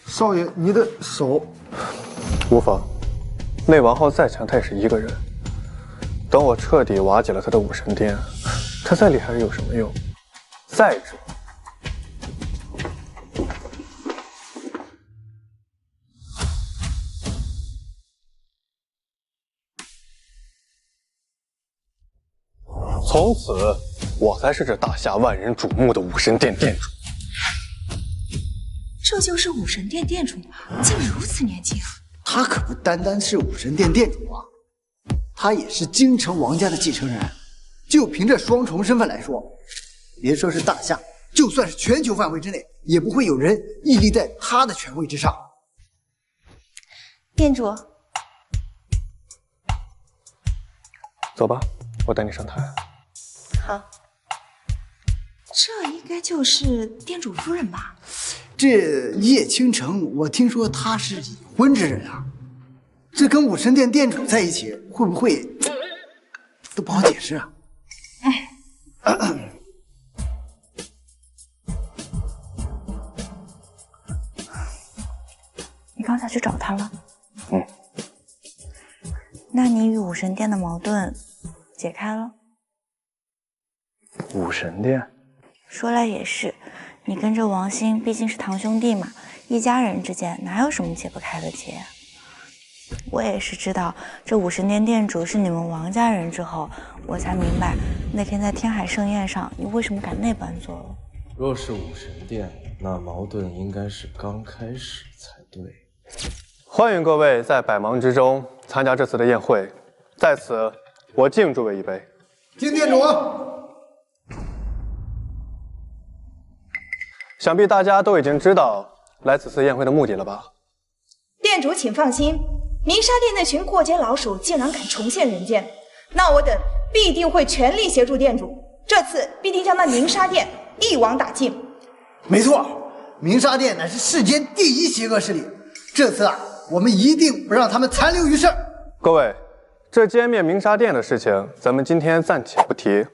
少爷，你的手。无妨，那王浩再强，他也是一个人。等我彻底瓦解了他的武神殿，他再厉害有什么用？再者，从此我才是这大夏万人瞩目的武神殿殿主。这就是武神殿殿主，竟如此年轻。他可不单单是武神殿殿主啊，他也是京城王家的继承人。就凭这双重身份来说，别说是大夏，就算是全球范围之内，也不会有人屹立在他的权位之上。店主，走吧，我带你上台。好。这应该就是店主夫人吧？这叶倾城，我听说他是已婚之人啊，这跟武神殿殿主在一起，会不会都不好解释啊？你刚才去找他了？那你与武神殿的矛盾解开了？武神殿？说来也是，你跟着王兴毕竟是堂兄弟嘛，一家人之间哪有什么解不开的结？我也是知道这武神殿殿主是你们王家人之后，我才明白那天在天海盛宴上你为什么敢那般做了。若是武神殿，那矛盾应该是刚开始才对。欢迎各位在百忙之中参加这次的宴会，在此我敬诸位一杯。敬店主。想必大家都已经知道来此次宴会的目的了吧？店主请放心，鸣沙殿那群过街老鼠竟然敢重现人间，那我等必定会全力协助店主，这次必定将那鸣沙殿一网打尽。没错，鸣沙殿乃是世间第一邪恶势力，这次啊，我们一定不让他们残留于世。各位，这歼灭鸣沙殿的事情，咱们今天暂且不提。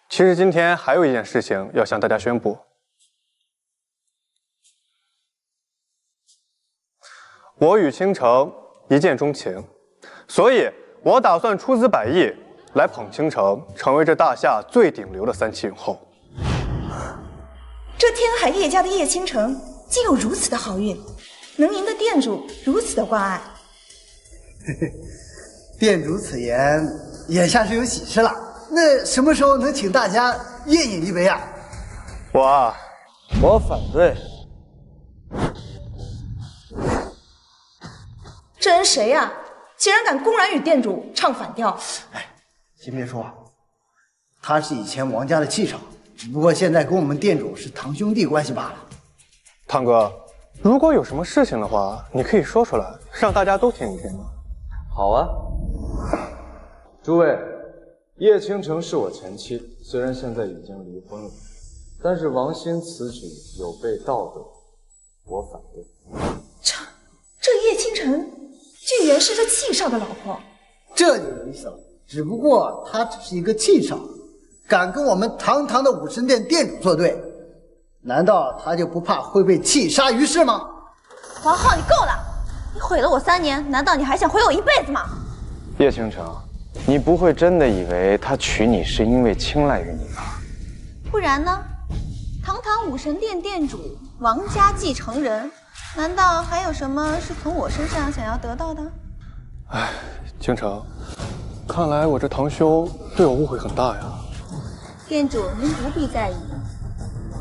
其实今天还有一件事情要向大家宣布。我与倾城一见钟情，所以我打算出资100亿来捧倾城成为这大夏最顶流的3期影后。这天海叶家的叶倾城竟有如此的好运，能赢得店主如此的关爱。店主此言，眼下是有喜事了。那什么时候能请大家宴饮一杯啊？我反对。这人谁呀？竟然敢公然与店主唱反调！先别说，他是以前王家的气场，只不过现在跟我们店主是堂兄弟关系罢了。汤哥，如果有什么事情的话，你可以说出来，让大家都听一听吗？好啊。诸位，叶倾城是我前妻，虽然现在已经离婚了，但是王兴此举有悖道德，我反对。这叶倾城竟然是这气少的老婆，这就有意思了。只不过他只是一个气少，敢跟我们堂堂的武神殿店主作对，难道他就不怕会被气杀于世吗？王浩，你够了！你毁了我3年，难道你还想毁我一辈子吗？叶倾城，你不会真的以为他娶你是因为青睐于你吧？不然呢？堂堂武神殿店主，王家继承人，难道还有什么是从我身上想要得到的？唉，倾城，看来我这堂兄对我误会很大呀。店主，您不必在意。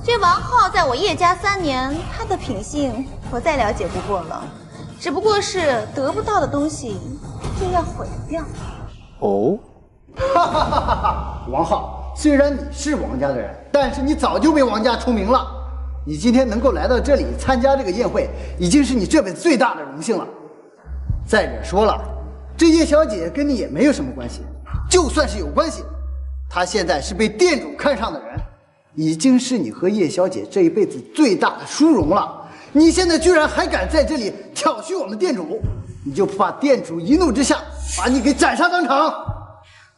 这王浩在我叶家3年，他的品性我再了解不过了，只不过是得不到的东西就要毁掉。哦，哈哈哈哈！王浩，虽然你是王家的人，但是你早就被王家除名了。你今天能够来到这里参加这个宴会，已经是你这辈子最大的荣幸了。再者说了，这叶小姐跟你也没有什么关系，就算是有关系，她现在是被店主看上的人，已经是你和叶小姐这一辈子最大的殊荣了。你现在居然还敢在这里挑衅我们店主，你就怕店主一怒之下把你给斩杀当场？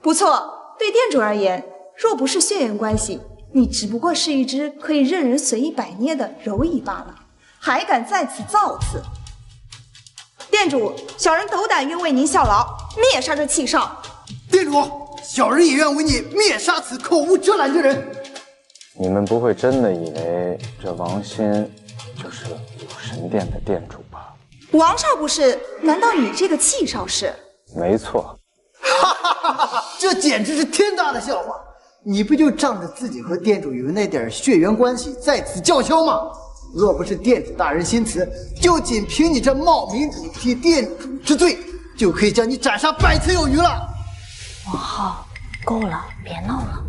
不错，对店主而言，若不是血缘关系，你只不过是一只可以任人随意摆捏的蝼蚁罢了，还敢在此造次！店主，小人斗胆愿为您效劳，灭杀这气少。店主，小人也愿为你灭杀此口无遮拦之人。你们不会真的以为这王鑫就是武神殿的店主吧？王少不是，难道你这个气少是？没错。这简直是天大的笑话！你不就仗着自己和店主有那点血缘关系在此叫嚣吗？若不是店主大人心慈，就仅凭你这冒名顶替店主之罪，就可以将你斩杀百次有余了。王浩，够了，别闹了。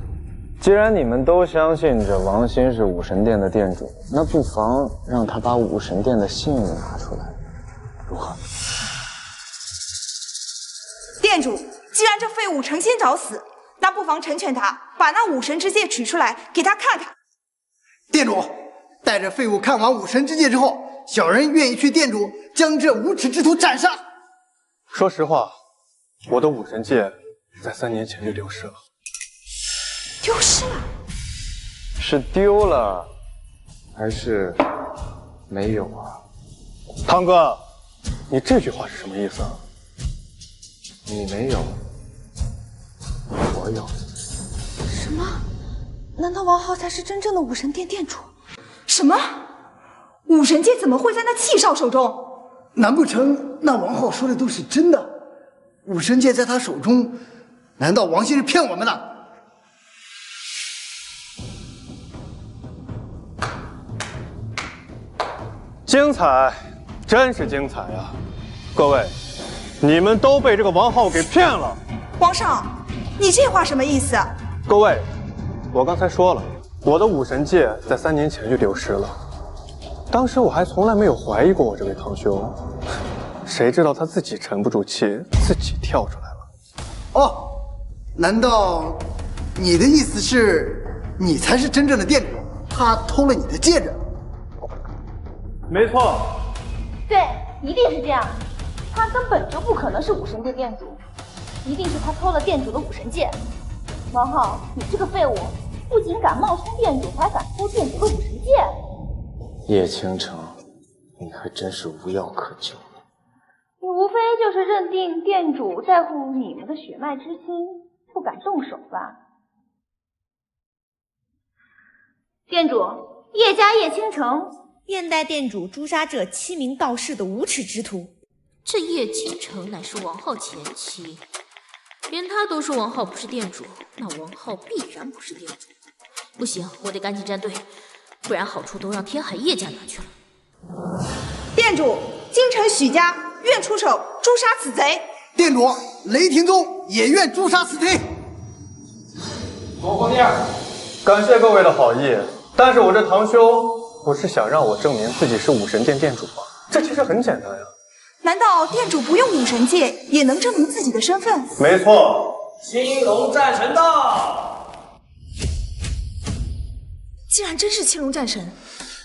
既然你们都相信这王鑫是武神殿的店主，那不妨让他把武神殿的信物拿出来，如何？店主，既然这废物诚心找死，那不妨成全他，把那武神之戒取出来给他看看。店主，待这废物看完武神之戒之后，小人愿意去店主将这无耻之徒斩杀。说实话，我的武神戒在3年前就丢失了。丢失了？是丢了，还是没有啊？汤哥，你这句话是什么意思啊？你没有，我有。什么？难道王浩才是真正的武神殿店主？什么？武神戒怎么会在那气少手中？难不成那王浩说的都是真的？武神戒在他手中，难道王鑫是骗我们的？精彩，真是精彩啊！各位，你们都被这个王浩给骗了。王少，你这话什么意思？各位，我刚才说了，我的武神戒在3年前就丢失了。当时我还从来没有怀疑过我这位堂兄，谁知道他自己沉不住气，自己跳出来了。哦，难道你的意思是，你才是真正的店主，他偷了你的戒指？没错。对，一定是这样。他根本就不可能是武神殿店主，一定是他偷了店主的武神戒。王浩，你这个废物，不仅敢冒充店主，还敢偷店主的武神戒。叶倾城，你还真是无药可救。你无非就是认定店主在乎你们的血脉之亲，不敢动手吧？店主，叶家叶倾城燕代店主诛杀这7名道士的无耻之徒。这叶倾城乃是王浩前妻，连他都说王浩不是店主，那王浩必然不是店主。不行，我得赶紧站队，不然好处都让天海叶家拿去了。店主，京城许家愿出手诛杀此贼。店主，雷霆宗也愿诛杀此贼。国皇殿，感谢各位的好意，但是我这堂兄不是想让我证明自己是武神殿店主吗？这其实很简单呀。难道店主不用武神戒也能证明自己的身份？没错。青龙战神到！既然真是青龙战神，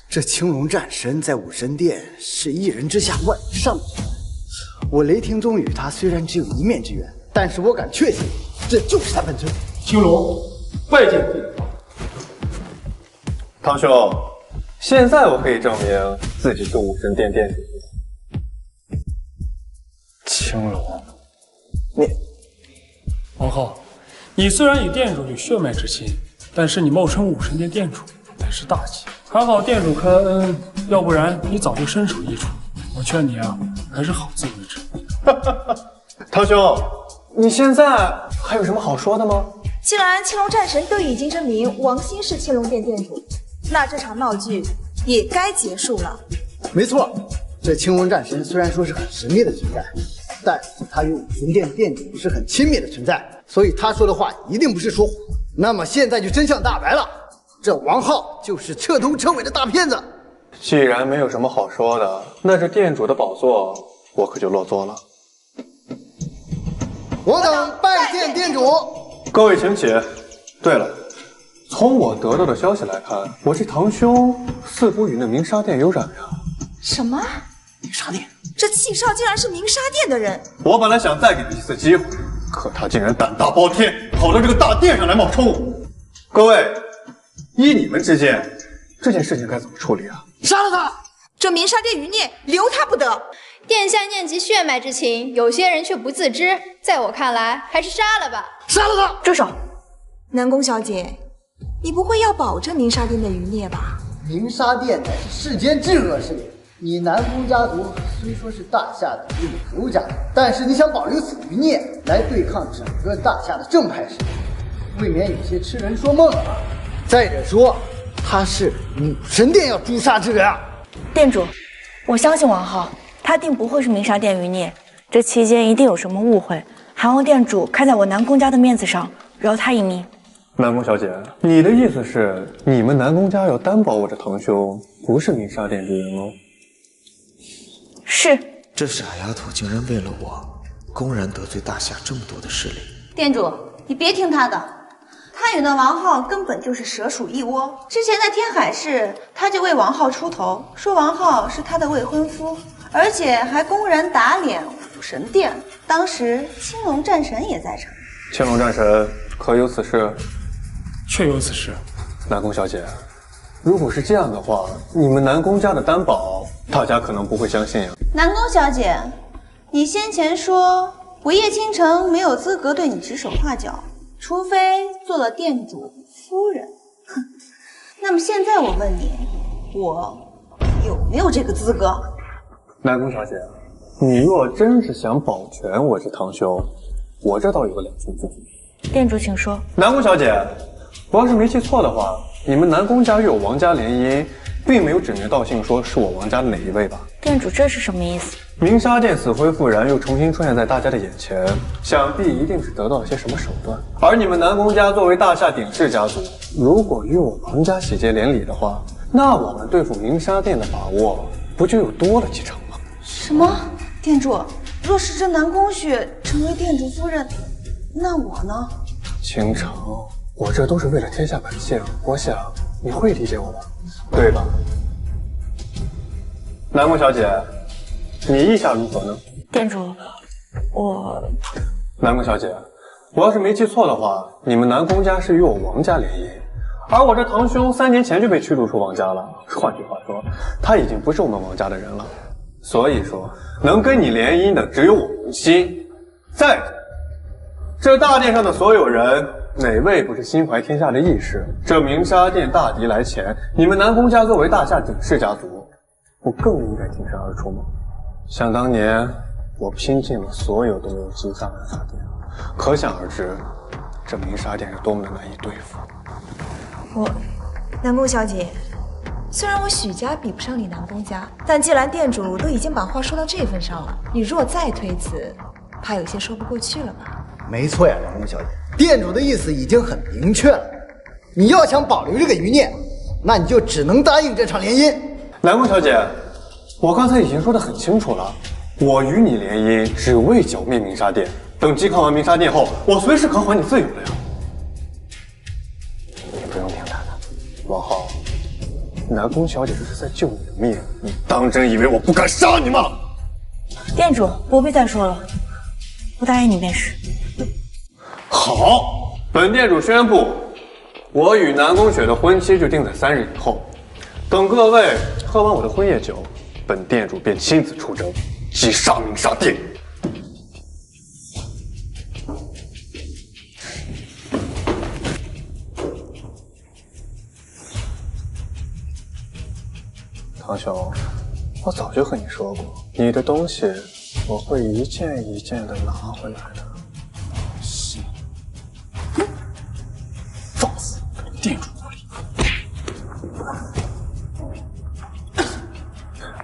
这青龙战神在武神殿是一人之下万人之上的存在。我雷霆宗与他虽然只有一面之缘，但是我敢确信，这就是他本尊。青龙，拜见父皇。堂兄，现在我可以证明自己是武神殿店主。青龙，王浩，你虽然与店主有血脉之亲，但是你冒充武神殿店主乃是大忌。还好店主开恩，要不然你早就身首异处。我劝你啊，还是好自为之。堂兄，你现在还有什么好说的吗？既然青龙战神都已经证明王鑫是青龙殿店主，那这场闹剧也该结束了。没错，这青龙战神虽然说是很神秘的存在，但是他与武神殿店主是很亲密的存在，所以他说的话一定不是说谎。那么现在就真相大白了，这王浩就是彻头彻尾的大骗子。既然没有什么好说的，那这店主的宝座我可就落座了。我等拜见店主。各位请起。对了，从我得到的消息来看，我这堂兄似乎与那鸣沙殿有染呀。什么？鸣沙殿。这戚少竟然是鸣沙殿的人！我本来想再给他一次机会，可他竟然胆大包天，跑到这个大殿上来冒充我。各位，依你们之见，这件事情该怎么处理啊？杀了他！这鸣沙殿余孽，留他不得。殿下念及血脉之情，有些人却不自知，在我看来，还是杀了吧。杀了他！住手！南宫小姐，你不会要保这鸣沙殿的余孽吧？鸣沙殿乃是世间至恶势力，你南宫家族虽说是大夏的领头家族，但是你想保留此余孽来对抗整个大夏的正派势力，未免有些痴人说梦了。再者说，他是武神殿要诛杀之人啊！店主，我相信王浩，他定不会是鸣沙殿余孽，这期间一定有什么误会，还望店主看在我南宫家的面子上，饶他一命。南宫小姐，你的意思是你们南宫家要担保我这堂兄不是鸣沙殿之人喽？是。这傻丫头竟然为了我，公然得罪大夏这么多的势力。店主，你别听他的，他与那王浩根本就是蛇鼠一窝。之前在天海市，他就为王浩出头，说王浩是他的未婚夫，而且还公然打脸武神殿。当时青龙战神也在场。青龙战神可有此事？确有此事。南宫小姐，如果是这样的话，你们南宫家的担保，大家可能不会相信呀。南宫小姐，你先前说我叶倾城没有资格对你指手画脚，除非做了店主夫人。哼，那么现在我问你，我有没有这个资格？南宫小姐，你若真是想保全我这堂兄，我这倒有个良心之计。店主请说。南宫小姐，我要是没记错的话，你们南宫家与我王家联姻，并没有指名道姓说是我王家的哪一位吧？店主这是什么意思？鸣沙殿死灰复燃，又重新出现在大家的眼前，想必一定是得到了些什么手段。而你们南宫家作为大夏鼎氏家族，如果与我王家喜结连理的话，那我们对付鸣沙殿的把握不就又多了几成吗？什么？店主，若是这南宫雪成为店主夫人，那我呢？倾城，我这都是为了天下百姓，我想你会理解我吧，对吧？南宫小姐，你意下如何呢？店主，我……南宫小姐，我要是没记错的话，你们南宫家是与我王家联姻，而我这堂兄3年前就被驱逐出王家了。换句话说，他已经不是我们王家的人了。所以说，能跟你联姻的只有我无心。再者，这大殿上的所有人，哪位不是心怀天下的义士？这鸣沙殿大敌来前，你们南宫家作为大夏鼎氏家族，不更应该挺身而出吗？想当年，我拼尽了所有东西击杀鸣沙殿，可想而知，这鸣沙殿是多么的难以对付。南宫小姐，虽然我许家比不上你南宫家，但既然店主都已经把话说到这份上了，你若再推辞，怕有些说不过去了吧？没错呀，南宫小姐，店主的意思已经很明确了，你要想保留这个余孽，那你就只能答应这场联姻。南宫小姐，我刚才已经说得很清楚了，我与你联姻只为剿灭鸣沙殿，等击抗完鸣沙殿后，我随时可还你自由的呀。你不用听他的，王浩，南宫小姐这是在救你的命，你当真以为我不敢杀你吗？店主，不必再说了，我答应你便是。好，本店主宣布，我与南宫雪的婚期就定在3日以后。等各位喝完我的婚宴酒，本店主便亲自出征，击杀鸣沙殿。堂兄，我早就和你说过，你的东西我会一件一件的拿回来的。放肆，店主无礼！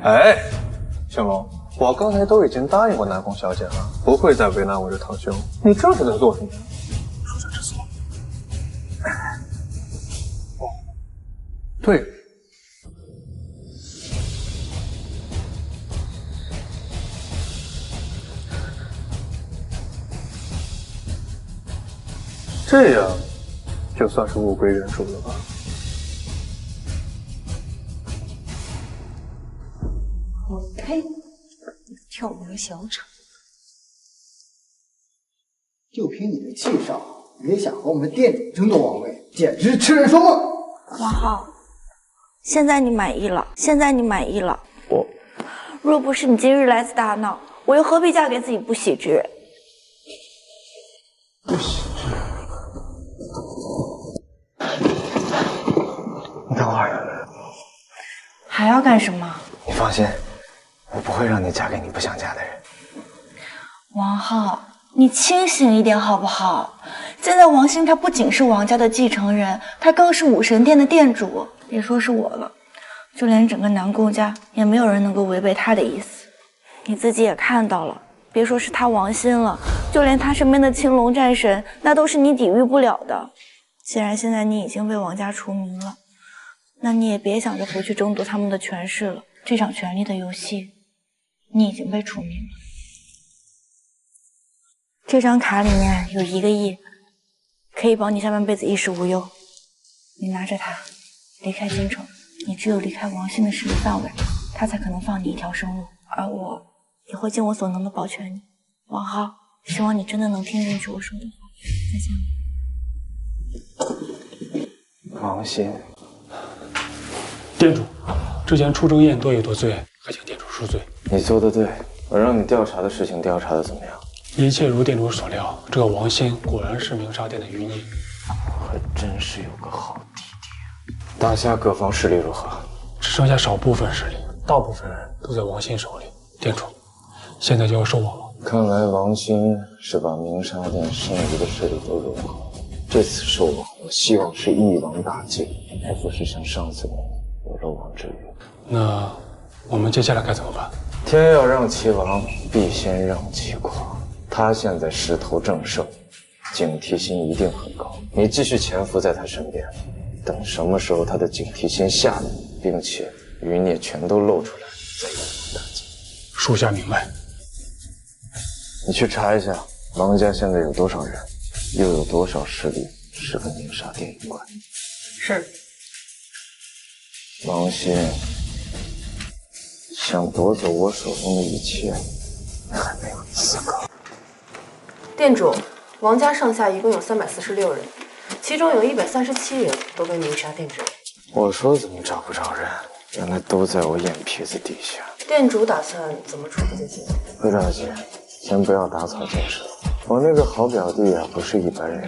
哎，青龙，我刚才都已经答应过南宫小姐了，不会再为难我这堂兄。你这是在做什么？恕下之错。哦，对。这样就算是物归原主了吧？呸！跳舞了小丑。就凭你的气少，也想和我们店主争夺王位，简直痴人说梦！王浩，现在你满意了，我若不是你今日来此大闹，我又何必嫁给自己不喜之人？不喜之人。你等会儿，还要干什么？你放心，我不会让你嫁给你不想嫁的人。王浩，你清醒一点好不好？现在王兴他不仅是王家的继承人，他更是武神殿的店主。别说是我了，就连整个南宫家也没有人能够违背他的意思。你自己也看到了，别说是他王兴了，就连他身边的青龙战神，那都是你抵御不了的。既然现在你已经为王家除名了，那你也别想着回去争夺他们的权势了。这场权力的游戏，你已经被除名了。这张卡里面有1个亿，可以保你下半辈子衣食无忧。你拿着它离开京城，你只有离开王兴的势力范围，他才可能放你一条生路，而我也会尽我所能的保全你。王浩，希望你真的能听进去我说的话。再见。王兴，店主，之前出征宴多有多罪，还请店主恕罪。你做的对，我让你调查的事情调查的怎么样？一切如店主所料，这个王兴果然是鸣沙店的余孽。还真是有个好弟弟。大夏各方势力如何？只剩下少部分势力，大部分人都在王兴手里。店主，现在就要收网了。看来王兴是把鸣沙店剩余的势力都融合。这次收网，我希望是一网打尽，而不是像上次那样有漏网之鱼。那我们接下来该怎么办？天要让其亡，必先让其垮。他现在势头正盛，警惕心一定很高。你继续潜伏在他身边，等什么时候他的警惕心下来，并且余孽全都露出来，再一网打尽。属下明白。你去查一下王家现在有多少人，又有多少势力是跟鸣沙店有关。是。王兴想夺走我手中的一切，你还没有资格。店主，王家上下一共有346人，其中有137人都被鸣沙店指认。我说怎么找不着人，原来都在我眼皮子底下。店主打算怎么处理这些？不着急，先不要打草惊蛇。我那个好表弟啊，不是一般人，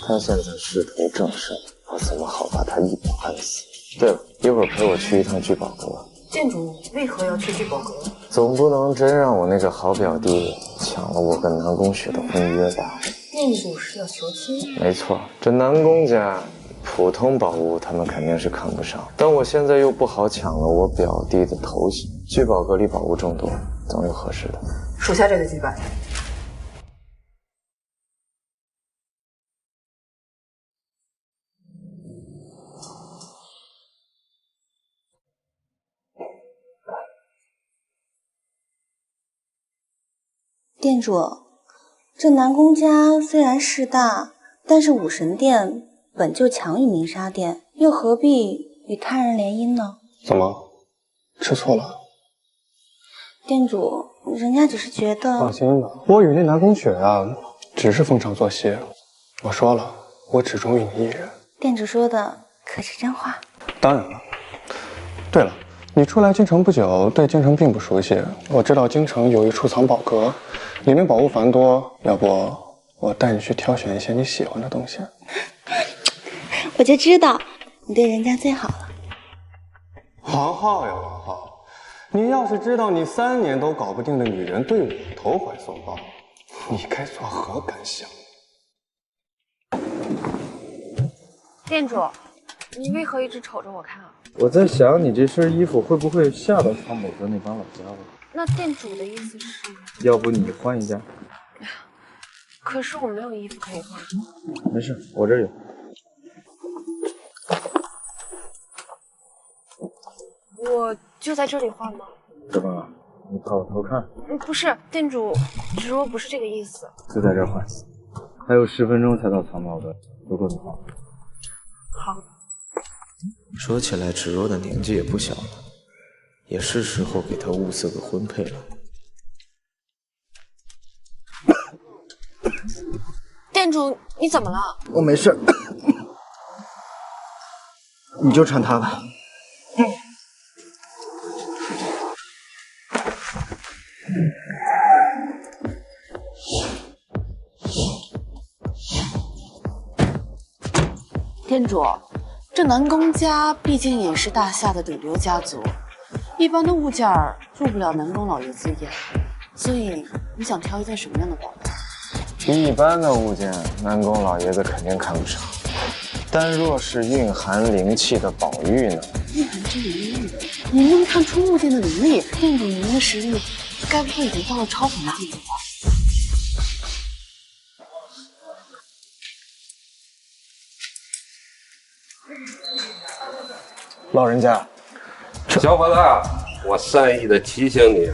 他现在势头正盛，我怎么好把他一把按死？对了，一会儿陪我去一趟聚宝阁。店主为何要去聚宝阁？总不能真让我那个好表弟抢了我跟南宫雪的婚约吧？店主是要求亲？没错，这南宫家普通宝物他们肯定是看不上，但我现在又不好抢了我表弟的头衔。聚宝阁里宝物众多，总有合适的。属下这个举办。店主，这南宫家虽然势大，但是武神殿本就强于鸣沙殿，又何必与他人联姻呢？怎么，吃错了？店主，人家只是觉得……放心吧，我与那南宫雪啊，只是逢场作戏。我说了，我只忠于你一人。店主说的可是真话？当然了。对了，你初来京城不久，对京城并不熟悉。我知道京城有一处藏宝阁，里面宝物繁多，要不我带你去挑选一些你喜欢的东西。我就知道你对人家最好了。王浩呀，王浩，你要是知道你3年都搞不定的女人对我投怀送抱，你该作何感想？店主，你为何一直瞅着我看啊？我在想，你这身衣服会不会吓到苍某哥那帮老家伙？那店主的意思是？要不你换一件？可是我没有衣服可以换。没事，我这儿有。我就在这里换吗？怎么？你跑头看？不是，店主，芷若不是这个意思。就在这儿换。还有10分钟才到苍宝阁，如果你换。好。说起来，芷若的年纪也不小了，也是时候给她物色个婚配了。店主，你怎么了？我没事，你就穿它吧。店主，这南宫家毕竟也是大夏的顶流家族，一般的物件入不了南宫老爷子眼，所以你想挑一件什么样的宝贝？一般的物件，南宫老爷子肯定看不上，但若是蕴含灵气的宝玉呢？蕴含这灵力，您能看出物件的灵力，店主您的实力该不会已经到了超凡的地步吧？老人家，小伙子，我善意的提醒你，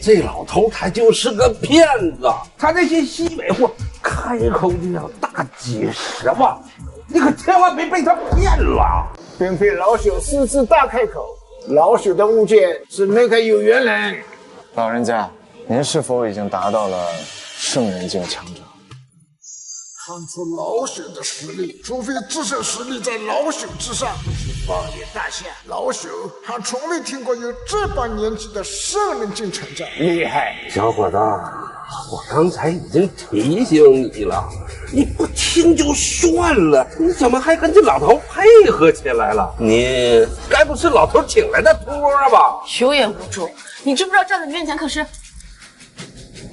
这老头他就是个骗子，他这些西北货开口就要大几十万，你可千万别被他骗了。并非老朽私自大开口，老朽的物件是那个有缘人。老人家，您是否已经达到了圣人境强者？看出老朽的实力，除非自身实力在老朽之上。放眼大夏，老朽还从未听过有这般年纪的圣人境存在。厉害，小伙子，我刚才已经提醒你了，你不听就算了，你怎么还跟这老头配合起来了？你该不是老头请来的托吧？有眼无珠，你知不知道站在你面前可是……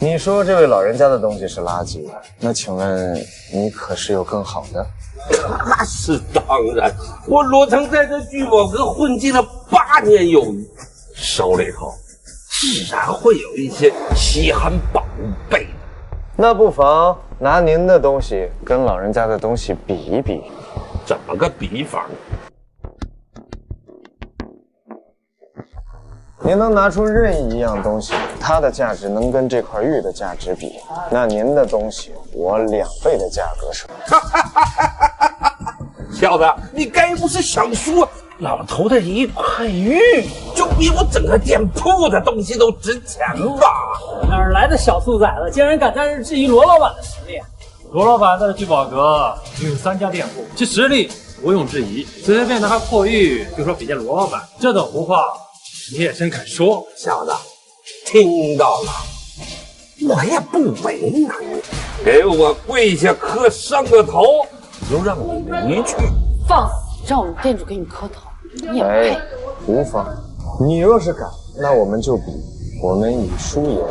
你说这位老人家的东西是垃圾，那请问你可是有更好的？那是当然，我罗成在这聚宝阁混迹了8年有余，手里头自然会有一些稀罕宝贝的。那不妨拿您的东西跟老人家的东西比一比。怎么个比法呢？您能拿出任意一样东西，它的价值能跟这块玉的价值比，那您的东西我2倍的价格收。小子，你该不是想说老头的一块玉就比我整个店铺的东西都值钱吧？哪儿来的小兔崽子，竟然敢在这质疑罗老板的实力？罗老板在聚宝阁拥有3家店铺，其实力毋庸置疑。随随便拿块破玉就说比肩罗老板，这等胡话你也真敢说？小子，听到了，我也不为难你，给我跪下磕3个头，就让你离去。放肆，让我们店主给你磕头，你也不配。无妨，你若是敢，那我们就比，我们以输赢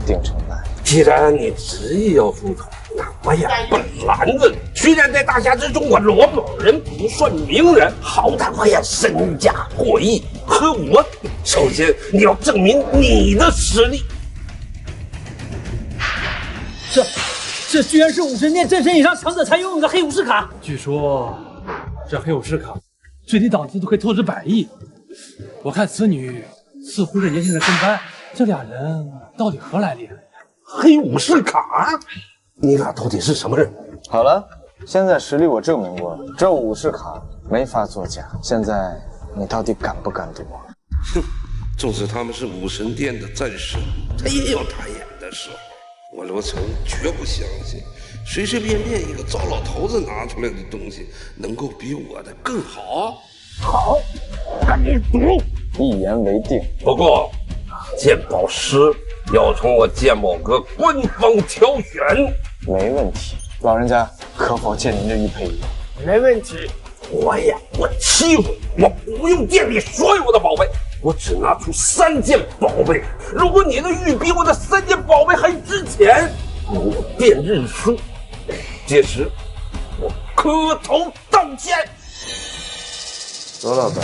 定成败。既然你执意要出头，那我也不拦着你。虽然在大夏之中，我罗某人不算名人，好歹我也身家过亿。和我比，首先你要证明你的实力。这居然是武神殿正神以上强者才拥有的黑武士卡。据说这黑武士卡最低档次都可以透支100亿。我看此女似乎是年轻人跟班，这俩人到底何来历？黑武士卡？你俩到底是什么人？好了，现在实力我证明过了，这武士卡没法作假。现在你到底敢不敢赌？哼，纵使他们是武神殿的战士，他也有打眼的时候。我罗成绝不相信，随随便便一个糟老头子拿出来的东西能够比我的更好。好，跟你赌，一言为定。不过，鉴宝师要从我鉴宝阁官方挑选。没问题，老人家可否借您这玉佩仪？没问题。我欺负我不用店里所有的宝贝，我只拿出3件宝贝。如果你的玉比我的3件宝贝还值钱，我便认输。届时我磕头道歉。罗老板，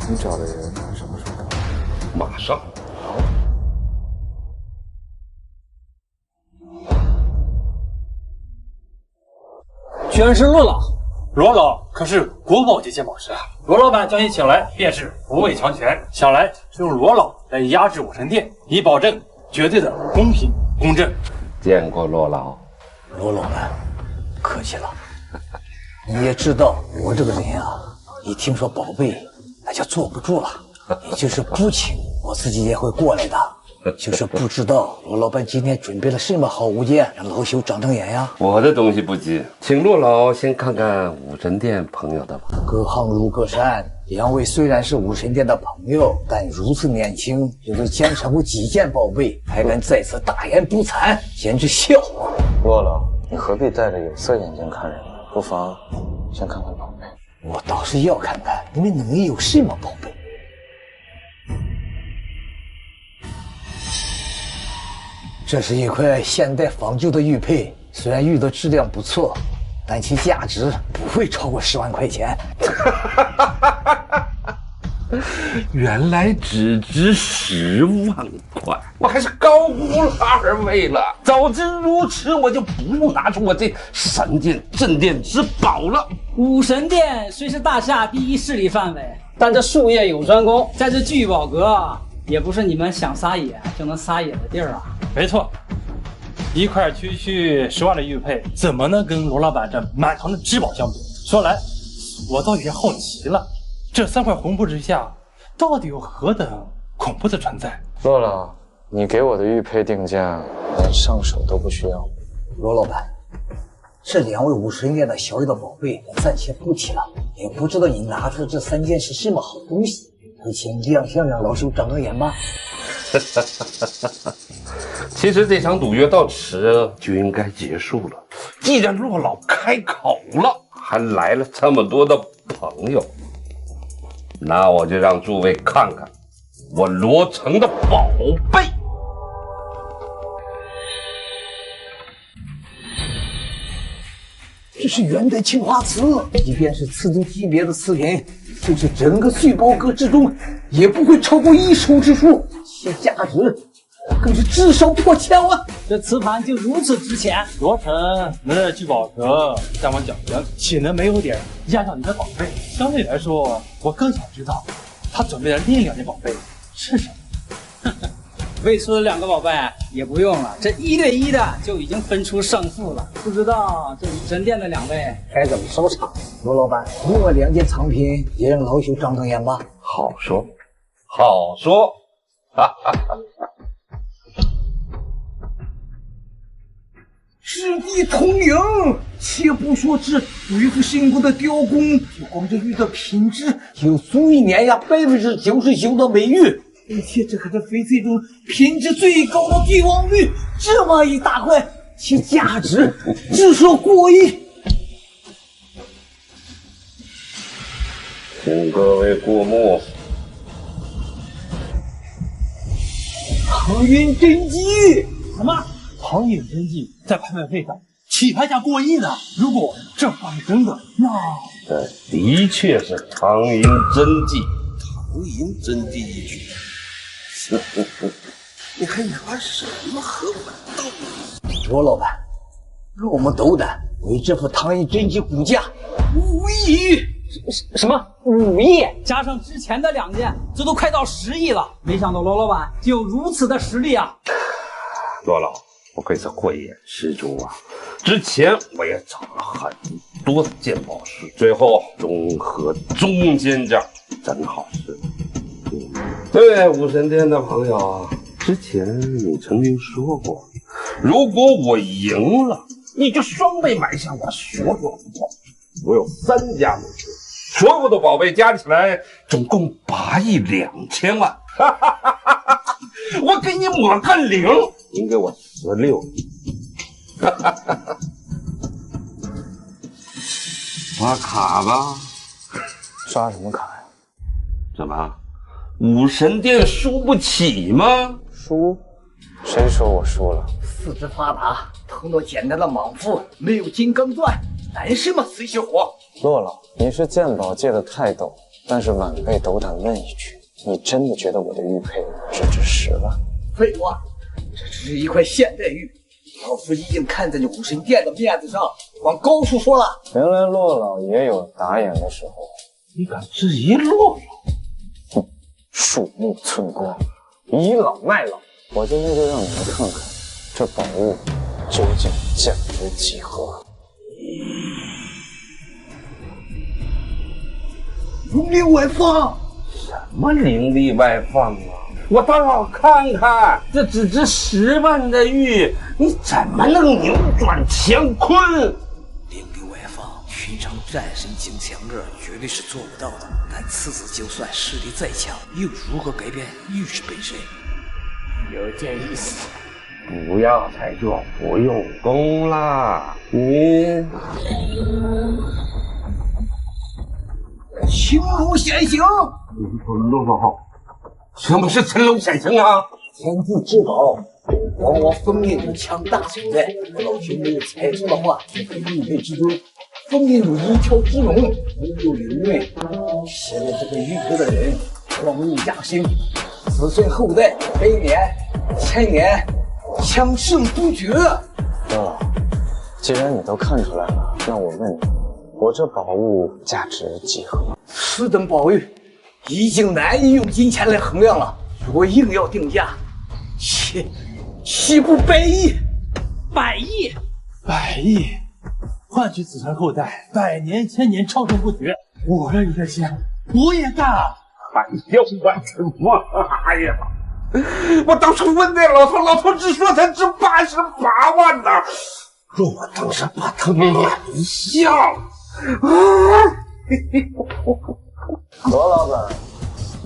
你找的人什么时候到？马上。好。居然是陆老。罗老可是国宝级鉴宝师啊！罗老板将你请来，便是不畏强权，想来是用罗老来压制武神殿，以保证绝对的公平公正。见过罗老。罗老板，客气了。你也知道我这个人啊，一听说宝贝，那就坐不住了。也就是不请，我自己也会过来的。就是不知道罗老板今天准备了什么好物件，让老朽长眼呀。我的东西不急，请骆老先看看武神殿朋友的吧。各行如各山，两位虽然是武神殿的朋友，但如此年轻就能检查过几件宝贝，还敢在此大言不惭，简直笑话。骆老，你何必戴着有色眼镜看人呢？不妨先看看宝贝。我倒是要看看你们能力有什么宝贝。这是一块现代仿旧的玉佩，虽然玉的质量不错，但其价值不会超过10万块钱。原来只值10万块，我还是高估了2位了。早知如此，我就不用拿出我这3件镇店之宝了。武神殿虽是大夏第一势力范围，但这术业有专攻，在这聚宝阁也不是你们想撒野就能撒野的地儿啊。没错，一块区10万的玉佩，怎么能跟罗老板这满堂的至宝相比？说来，我倒有些好奇了，这3块红布之下，到底有何等恐怖的存在？骆老，你给我的玉佩定价，连上手都不需要。罗老板，这2位武神殿的小小的宝贝，我暂且不提了，也不知道你拿出这3件是什么好东西，有请亮相让老朽长个眼吧。其实这场赌约到此就应该结束了。既然骆老开口了，还来了这么多的朋友，那我就让诸位看看我罗城的宝贝。这是元代青花瓷，即便是次等级别的瓷品，就是整个聚宝阁之中也不会超过1手之数，其价值更是至少破1000万。这瓷盘就如此值钱，罗城能在聚宝阁站稳脚跟，岂能没有点压上你的宝贝？相对来说，我更想知道他准备的另2件宝贝是什么。未出的2个宝贝也不用了，这1对1的就已经分出胜负了。不知道这武神殿的2位该怎么收场？罗老板，另外2件藏品也让老朽长眼吧。好说，好说，哈哈哈。师弟统领，且不说这对付辛苦的雕工，就光这玉的品质就足以碾压99%的美玉，而且这还是翡翠中品质最高的帝王玉，这么一大块，其价值至少过亿。请各位过目。唐云真迹？什么？唐颖真迹在拍卖会上起拍价过亿呢？如果这话是真的，那这的确是唐寅真迹。唐寅真迹一举，你还拿什么和我斗？罗老板，让我们斗胆为这副唐寅真迹估价5亿。什么5亿？加上之前的2件，这都快到10亿了。没想到罗老板就有如此的实力啊！罗老，不愧是慧眼识珠啊！之前我也找了很多鉴宝师，最后综合中间价，真好事。对武神殿的朋友，之前你曾经说过，如果我赢了，你就双倍买下我所有的宝贝。我有3家门市，所有的宝贝加起来总共8亿2千万。我给你抹个0，您给我16亿。刷卡吧。刷什么卡呀？怎么，武神殿输不起吗？输？谁说我输了？四肢发达，头脑简单的莽夫，没有金刚钻，难什么死小伙？骆老，你是鉴宝界的泰斗，但是晚辈斗胆问一句，你真的觉得我的玉佩只值10万？废话，这只是一块现代玉，老夫已经看在这武神殿的面子上，往高处说了。原来骆老也有打眼的时候。你敢质疑骆老？哼，树木寸光，倚老卖老。我今天就让你们看看，这宝物究竟价值几何。容里外放？什么灵力外放啊？我倒要看看，这只值10万的玉，你怎么能扭转乾坤？另立外放，寻常战神境强者绝对是做不到的。但次子就算实力再强，又如何改变玉石本身？有件意思，不要再做不用功了。你青龙显形，陆皇后，什么是层楼显形啊？天地至宝，往往封印着强大存在。老兄没有猜错的话，这个玉佩之中封印着一条之龙，无有灵位。现在这个玉佩的人光禄加兴，子孙后代100年、1000年强盛不绝。周老，既然你都看出来了，那我问你，我这宝物价值几何？此等宝玉已经难以用金钱来衡量了。如果硬要定价，岂不100亿？100亿！100亿，换取子孙后代100年、1000年长生不绝。我让你的钱，我也干。哎呀，我什么？哎呀，我当初问那老头，老头只说他值88万呢。若我当时把他买下，罗老板，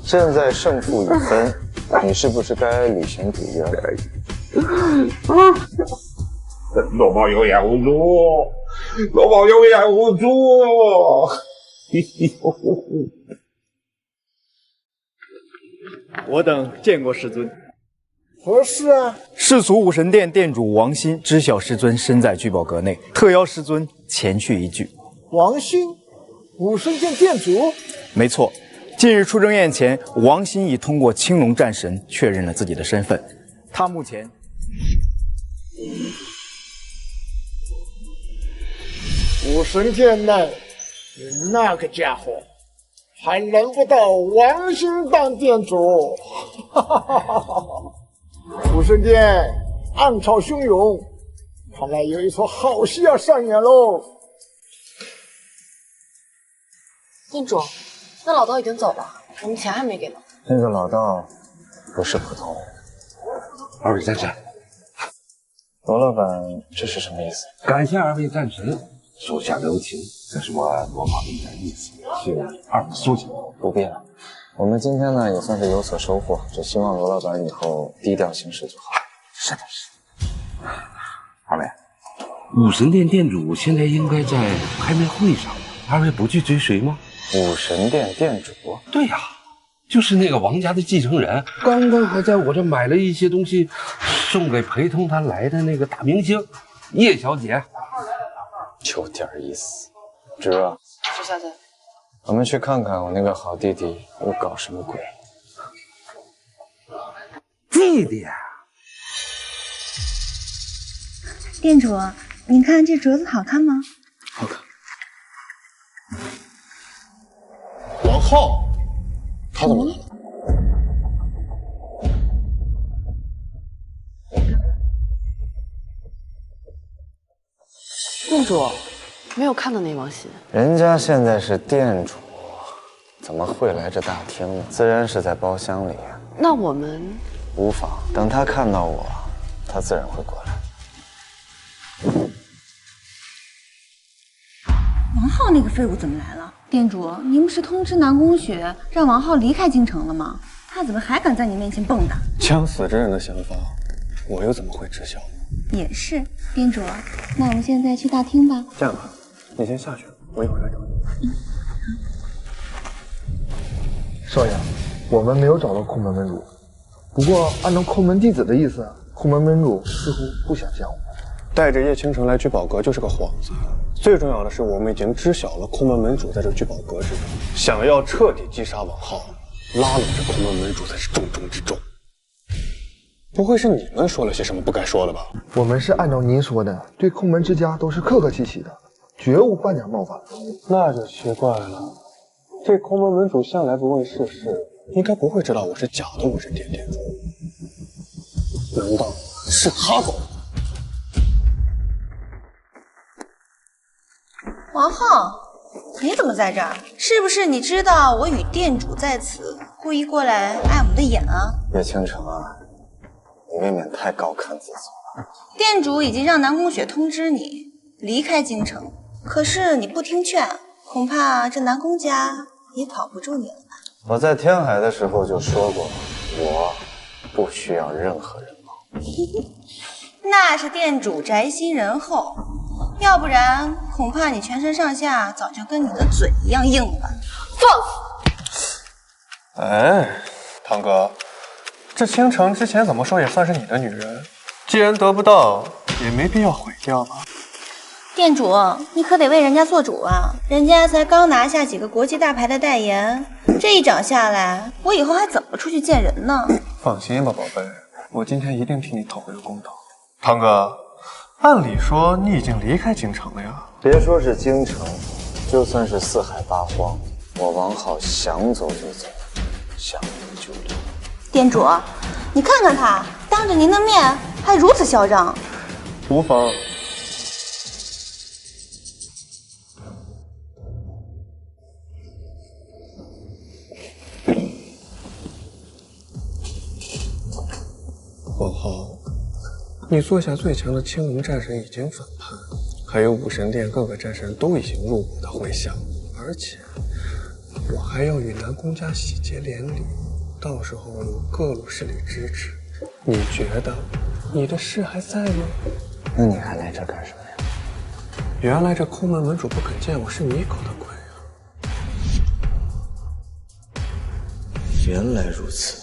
现在胜负已分，你是不是该履行赌约了？罗宝有眼无珠，罗宝有眼无珠。我等见过师尊。何事啊？世俗武神殿殿主王欣知晓师尊身在聚宝阁内，特邀师尊前去一聚。王欣，武神殿殿主？没错，近日出征宴前，王欣已通过青龙战神确认了自己的身份。他目前武神殿内那个家伙还轮不到王欣当殿主。武神殿暗潮汹涌，看来有一出好戏要上演喽。店主，那老道已经走了，我们钱还没给呢。那个老道不是普通人。二位战神，罗老板，这是什么意思？感谢二位战神，手下留情，这是我罗马的一点意思，请二位苏醒。不必了，我们今天呢也算是有所收获，只希望罗老板以后低调行事就好。是的，是。二位，武神殿殿主现在应该在开面会上，二位不去追随吗？武神殿殿主？对呀，就是那个王家的继承人，刚刚还在我这买了一些东西，送给陪同他来的那个大明星叶小姐。有点意思。侄儿，是小姐。我们去看看我那个好弟弟又搞什么鬼。弟弟啊！店主，您看这镯子好看吗？好看。王浩，他怎么了？店主，没有看到那王熙。人家现在是店主，怎么会来这大厅呢？自然是在包厢里。那我们无妨，等他看到我，他自然会过来。王浩那个废物怎么来了？店主，您不是通知南宫雪让王浩离开京城了吗？他怎么还敢在你面前蹦跶？将死之人的想法，我又怎么会知晓？也是，店主，那我们现在去大厅吧。这样吧，你先下去，我一会儿来找你。少爷，我们没有找到空门门主，不过按照空门弟子的意思，空门门主似乎不想见我们。带着叶倾城来聚宝阁就是个幌子。最重要的是，我们已经知晓了空门门主在这聚宝阁之中，想要彻底击杀王浩，拉拢这空门门主才是重中之重。不会是你们说了些什么不该说的吧？我们是按照您说的，对空门之家都是客客气气的，绝无半点冒犯。那就奇怪了，这空门门主向来不问世事，应该不会知道我是假的武神殿殿主。难道是他走？王浩，你怎么在这儿？是不是你知道我与店主在此，故意过来碍我们的眼啊？叶倾城啊，你未免太高看自己了。店主已经让南宫雪通知你离开京城，可是你不听劝，恐怕这南宫家也保不住你了吧？我在天海的时候就说过，我不需要任何人帮。那是店主宅心仁厚，要不然恐怕你全身上下早就跟你的嘴一样硬了吧？放肆！哎，堂哥，这倾城之前怎么说也算是你的女人，既然得不到，也没必要毁掉吧？店主，你可得为人家做主啊！人家才刚拿下几个国际大牌的代言，这一掌下来，我以后还怎么出去见人呢？放心吧，宝贝，我今天一定替你讨回公道。堂哥，按理说你已经离开京城了呀。别说是京城，就算是四海八荒，我王浩想走就走，想留就留。店主，你看看他，当着您的面还如此嚣张。无妨。王浩，你座下最强的青龙战神已经反叛，还有武神殿各个战神都已经入我的麾下，而且我还要与南宫家喜结连理，到时候有各路势力支持，你觉得你的势还在吗？那你还来这干什么呀？原来这空门门主不肯见我是你搞的鬼啊！原来如此。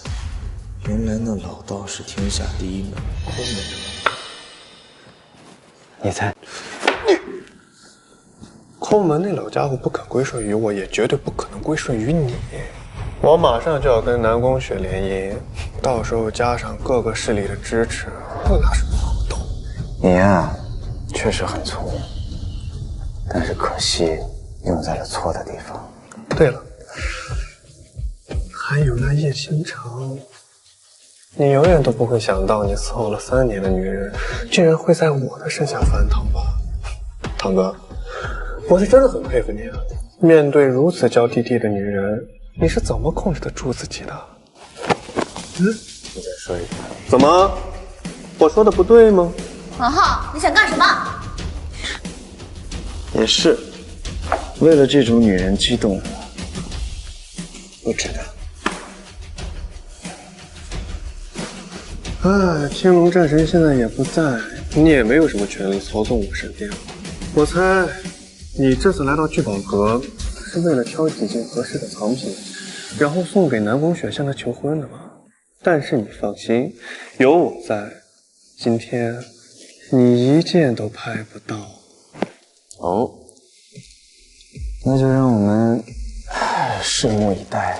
原来那老道是天下第一门空门。你猜？空门那老家伙不肯归顺于我，也绝对不可能归顺于你。我马上就要跟南宫雪联姻，到时候加上各个势力的支持，那是不好斗。你呀，确实很聪明，但是可惜用在了错的地方。对了，还有那叶倾城。你永远都不会想到，你伺候了3年的女人，竟然会在我的身下翻腾吧？堂哥，我是真的很佩服你啊！面对如此娇滴滴的女人，你是怎么控制得住自己的？你再说一遍。怎么？我说的不对吗？王浩，你想干什么？也是，为了这种女人激动，不值得。哎，青龙战神现在也不在，你也没有什么权利操纵武神殿。我猜，你这次来到聚宝阁，是为了挑几件合适的藏品，然后送给南宫雪向她求婚的吗？但是你放心，有我在，今天你一件都拍不到。哦，那就让我们拭目以待。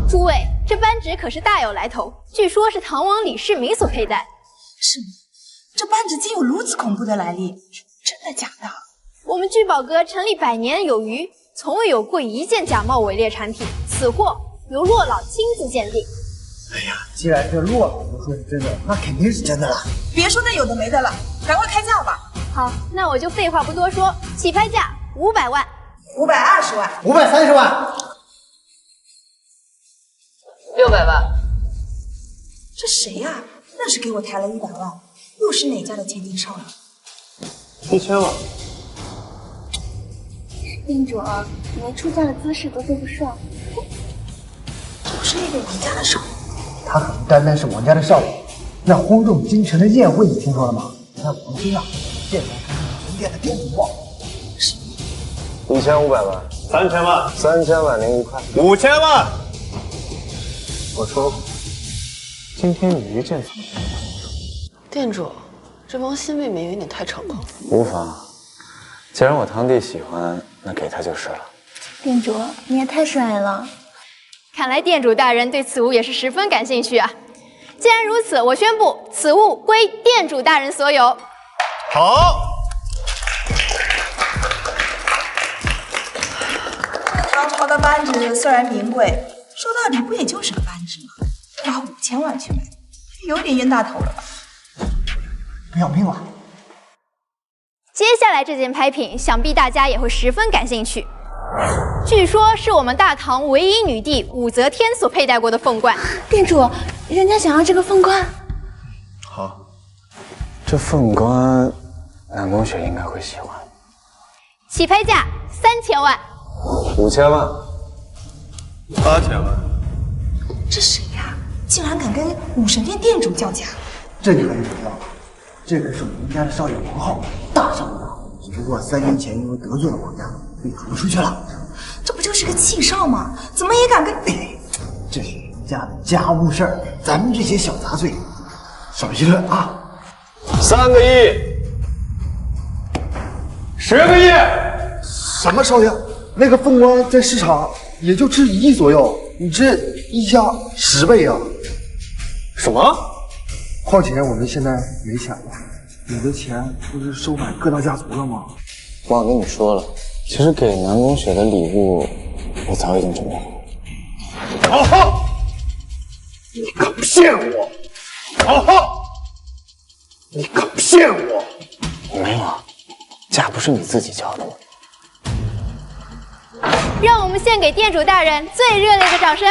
诸位，这扳指可是大有来头，据说是唐王李世民所佩戴。是吗？这扳指竟有如此恐怖的来历，真的假的？我们聚宝阁成立100年有余，从未有过一件假冒伪劣产品，此货由骆老亲自鉴定。哎呀，既然这骆老都说是真的，那肯定是真的了。别说那有的没的了，赶快开价吧。好，那我就废话不多说，起拍价500万，520万，530万。600万，这谁呀？愣是给我抬了100万，又是哪家的千金少女？1000万。店主，你连出价的姿势都对不上。这不是那位王家的少女？她可不单单是王家的少女，那轰动京城的宴会你听说了吗？那王兄啊，现在可是武神殿的店主啊。是1500万，3000万，3000万零1块，5000万。我说过，今天你一件藏品。店主，这帮新妹妹有点太猖狂了。无妨，既然我堂弟喜欢，那给他就是了。店主，你也太帅了。看来店主大人对此物也是十分感兴趣啊！既然如此，我宣布此物归店主大人所有。好。唐朝的扳指虽然名贵，说到底不也就是个扳指吗？花5000万去买，有点冤大头了吧？不要命了！接下来这件拍品，想必大家也会十分感兴趣。据说是我们大唐唯一女帝武则天所佩戴过的凤冠。店主，人家想要这个凤冠。好，这凤冠，南宫雪应该会喜欢。起拍价3000万。5000万。8000万。这谁呀？竟然敢跟武神殿店主叫价！这你可以知道，这可是我们家的少爷王浩，大上当。只不过3年前因为得罪了王家，被逐出去了。这不就是个气少吗？怎么也敢跟……这是人家的家务事儿，咱们这些小杂碎少议论啊。3个亿，10个亿。什么少爷？那个凤冠在市场也就值1亿左右，你这溢价10倍啊！什么？况且我们现在没钱了，你的钱不是收买各大家族了吗？忘跟你说了，其实给南宫雪的礼物，我早已经准备好了。王浩，你敢骗我！王浩，你敢骗我！没有啊，价不是你自己交的吗？让我们献给店主大人最热烈的掌声！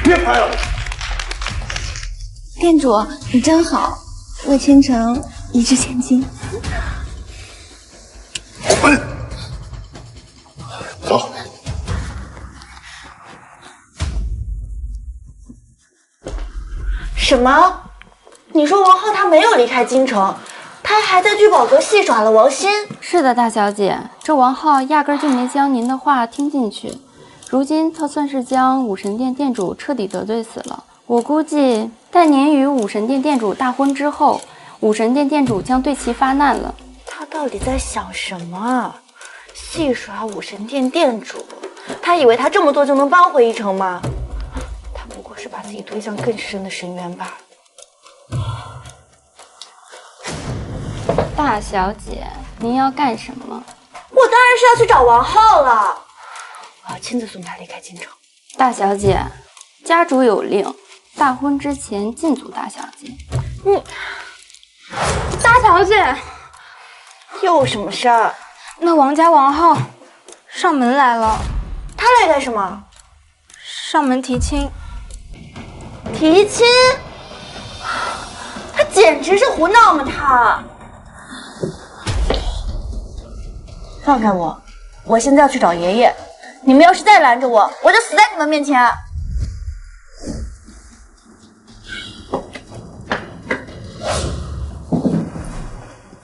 别拍了！店主，你真好，为倾城一掷千金。走。什么？你说王浩他没有离开京城，他还在聚宝阁戏耍了王欣？是的，大小姐，这王浩压根就没将您的话听进去。如今他算是将武神殿店主彻底得罪死了。我估计，待您与武神殿店主大婚之后，武神殿店主将对其发难了。他到底在想什么？戏耍武神殿店主，他以为他这么做就能扳回一城吗？他不过是把自己推向更深的深渊罢了。大小姐，您要干什么？我当然是要去找王浩了，我要亲自送他离开京城。大小姐，家主有令，大婚之前禁足大小姐。你，大小姐，又有什么事儿？那王家王浩上门来了。他来干什么？上门提亲。提亲？他简直是胡闹嘛！他。放开我！我现在要去找爷爷。你们要是再拦着我，我就死在你们面前。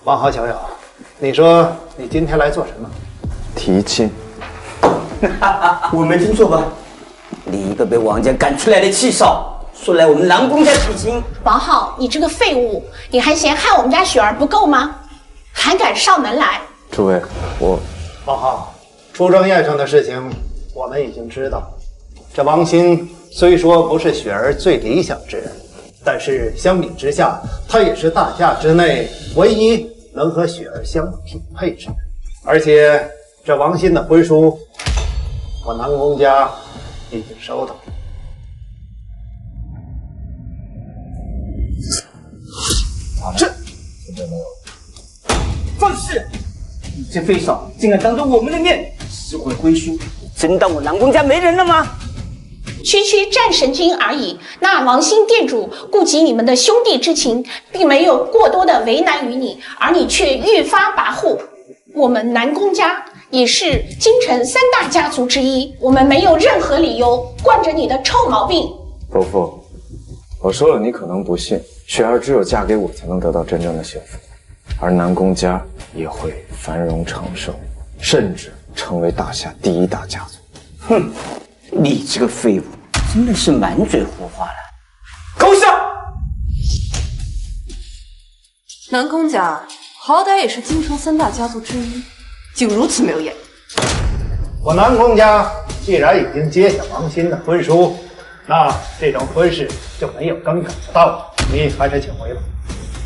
王浩小友，你说你今天来做什么？提亲。我没听错吧？你一个被王家赶出来的气少，说来我们南宫家提亲。王浩，你这个废物，你还嫌害我们家雪儿不够吗？还敢上门来？诸位，王浩，出征宴上的事情我们已经知道。这王欣虽说不是雪儿最理想之人，但是相比之下，他也是大夏之内唯一能和雪儿相匹配之人。而且这王欣的婚书，我南宫家已经收到了。这放肆！你这废少，竟然当着我们的面撕毁婚书，真当我南宫家没人了吗？区区战神君而已，那王欣店主顾及你们的兄弟之情，并没有过多的为难于你，而你却愈发跋扈。我们南宫家也是京城3大家族之一，我们没有任何理由惯着你的臭毛病。伯父，我说了你可能不信，雪儿只有嫁给我才能得到真正的幸福，而南宫家也会繁荣长寿，甚至成为大夏第1大家族。哼，你这个废物，真的是满嘴胡话了！狗笑！南宫家好歹也是京城3大家族之一，竟如此没有眼力。我南宫家既然已经接下王欣的婚书，那这种婚事就没有更改的道理。你还是请回吧。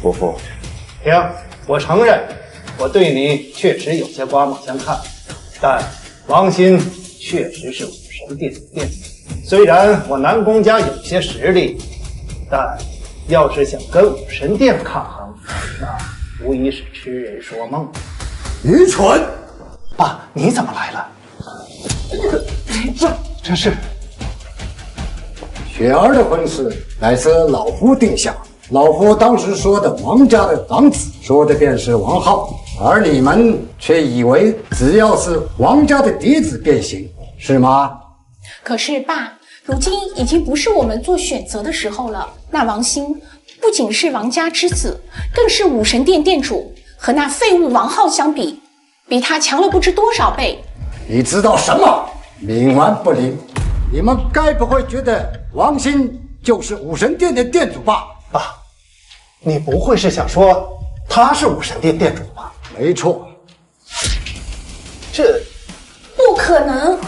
伯父，行，我承认我对你确实有些刮目相看，但王欣确实是武神殿的店主。虽然我南宫家有些实力，但要是想跟武神殿抗衡，那无疑是痴人说梦。愚蠢！爸，你怎么来了？这是雪儿的婚事乃是老夫定下。老夫当时说的王家的长子，说的便是王浩，而你们却以为只要是王家的嫡子便行，是吗？可是爸，如今已经不是我们做选择的时候了。那王兴不仅是王家之子，更是武神殿殿主，和那废物王浩相比，比他强了不知多少倍。你知道什么？冥顽不灵！你们该不会觉得王兴就是武神殿的殿主吧？爸，你不会是想说他是武神殿殿主吧？没错。这不可能，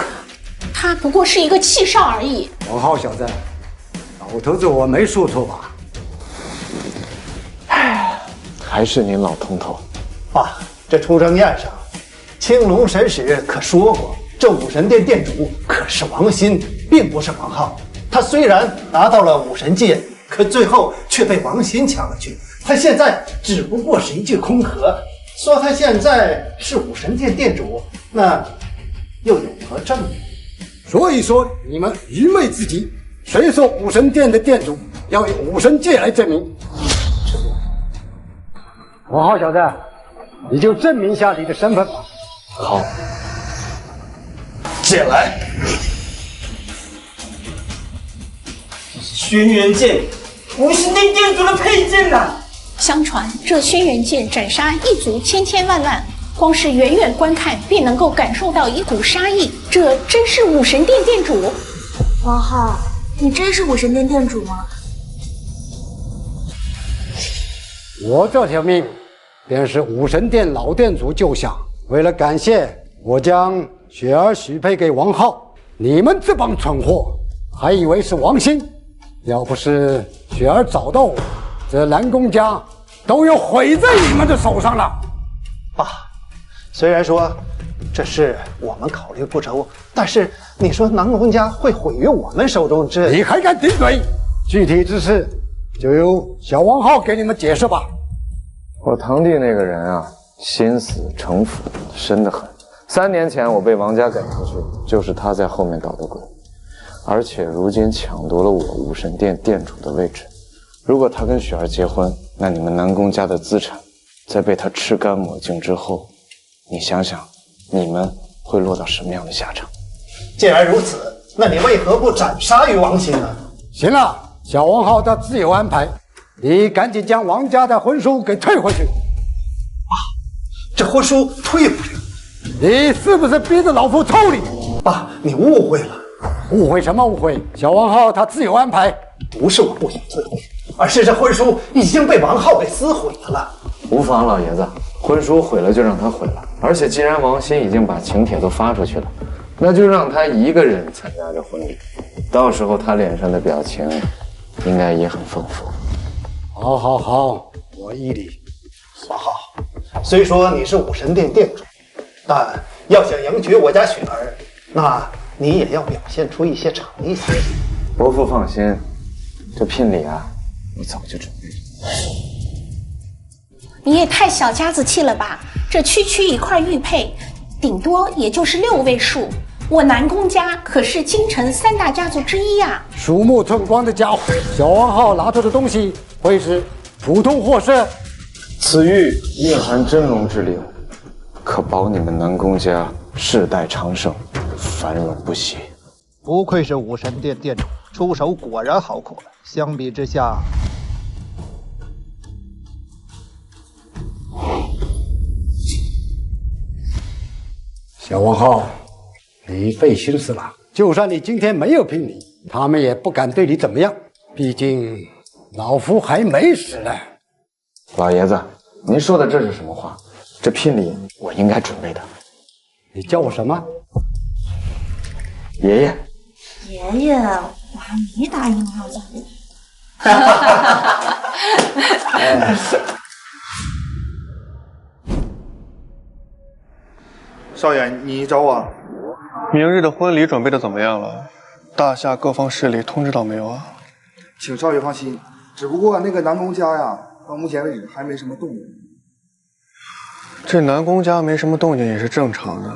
他不过是一个气少而已。王浩小子，老头子我没说错吧？还是您老通透。爸，这出征宴上，青龙神使可说过，这武神殿殿主可是王欣，并不是王浩。他虽然拿到了武神戒，可最后却被王欣抢了去。他现在只不过是一句空壳，说他现在是武神殿殿主，那又有何证明？所以说你们愚昧至极。谁说武神殿的殿主要以武神戒来证明？王浩小子，你就证明一下你的身份吧。好，借来。轩辕剑，武神殿殿主的佩剑呐！相传这轩辕剑斩杀一族千千万万，光是远远观看便能够感受到一股杀意。这真是武神殿殿主？王浩，你真是武神殿殿主吗？我这条命便是武神殿老殿主救下，为了感谢，我将雪儿许配给王浩。你们这帮蠢货，还以为是王欣，要不是雪儿找到我，这南宫家都要毁在你们的手上了。爸，虽然说这事我们考虑不周，但是你说南宫家会毁于我们手中，这你还敢顶嘴？具体之事就由小王浩给你们解释吧。我堂弟那个人啊，心思城府深得很。3年前我被王家赶出去，就是他在后面捣的鬼，而且如今抢夺了我武神殿殿主的位置。如果他跟雪儿结婚，那你们南宫家的资产在被他吃干抹净之后，你想想，你们会落到什么样的下场？既然如此，那你为何不斩杀于王欣呢？行了，小王浩他自有安排，你赶紧将王家的婚书给退回去。爸，这婚书退不了。你是不是逼着老夫抽你？爸，你误会了。误会什么误会？小王浩他自有安排。不是我不想退回，而是这婚书已经被王浩给撕毁了。无妨，老爷子，婚书毁了就让他毁了。而且既然王欣已经把请帖都发出去了，那就让他一个人参加这婚礼，到时候他脸上的表情应该也很丰富。好，好，好，我依你。王浩，虽说你是武神殿殿主，但要想迎娶我家雪儿，那你也要表现出一些诚意才行。伯父放心，这聘礼啊，我早就准备了。你也太小家子气了吧！这区区一块玉佩，顶多也就是6位数。我南宫家可是京城3大家族之一啊！鼠目寸光的家伙，小王浩拿出的东西会是普通货色？此玉蕴含真龙之灵，可保你们南宫家世代昌盛，繁荣不息。不愧是武神殿殿主，出手果然好果。相比之下，小王浩，你费心思了。就算你今天没有聘礼，他们也不敢对你怎么样。毕竟老夫还没死呢。老爷子，您说的这是什么话？这聘礼我应该准备的。你叫我什么？爷爷。爷爷，我还没答应要嫁给你。少爷，你找我？明日的婚礼准备的怎么样了？大夏各方势力通知到没有啊？请少爷放心，只不过那个南宫家呀，到目前为止还没什么动静。这南宫家没什么动静也是正常的，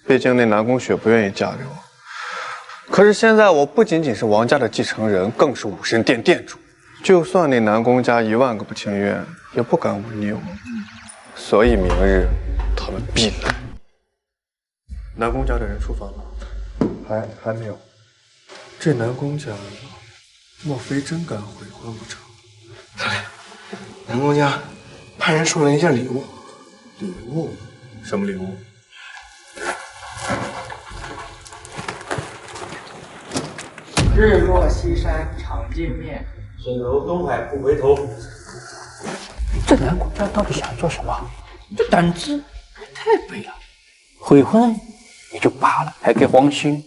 毕竟那南宫雪不愿意嫁给我。可是现在我不仅仅是王家的继承人，更是武神殿殿主。就算那南宫家10000个不情愿，也不敢忤逆我。所以明日他们必来。南宫家的人出发了？还没有。这南宫家，莫非真敢悔婚不成？南宫家派人送了一件礼物。礼物？什么礼物？日落西山常见面，沈楼东海不回头。这南宫家到底想做什么？这胆子太背了，悔婚也就罢了，还给王兴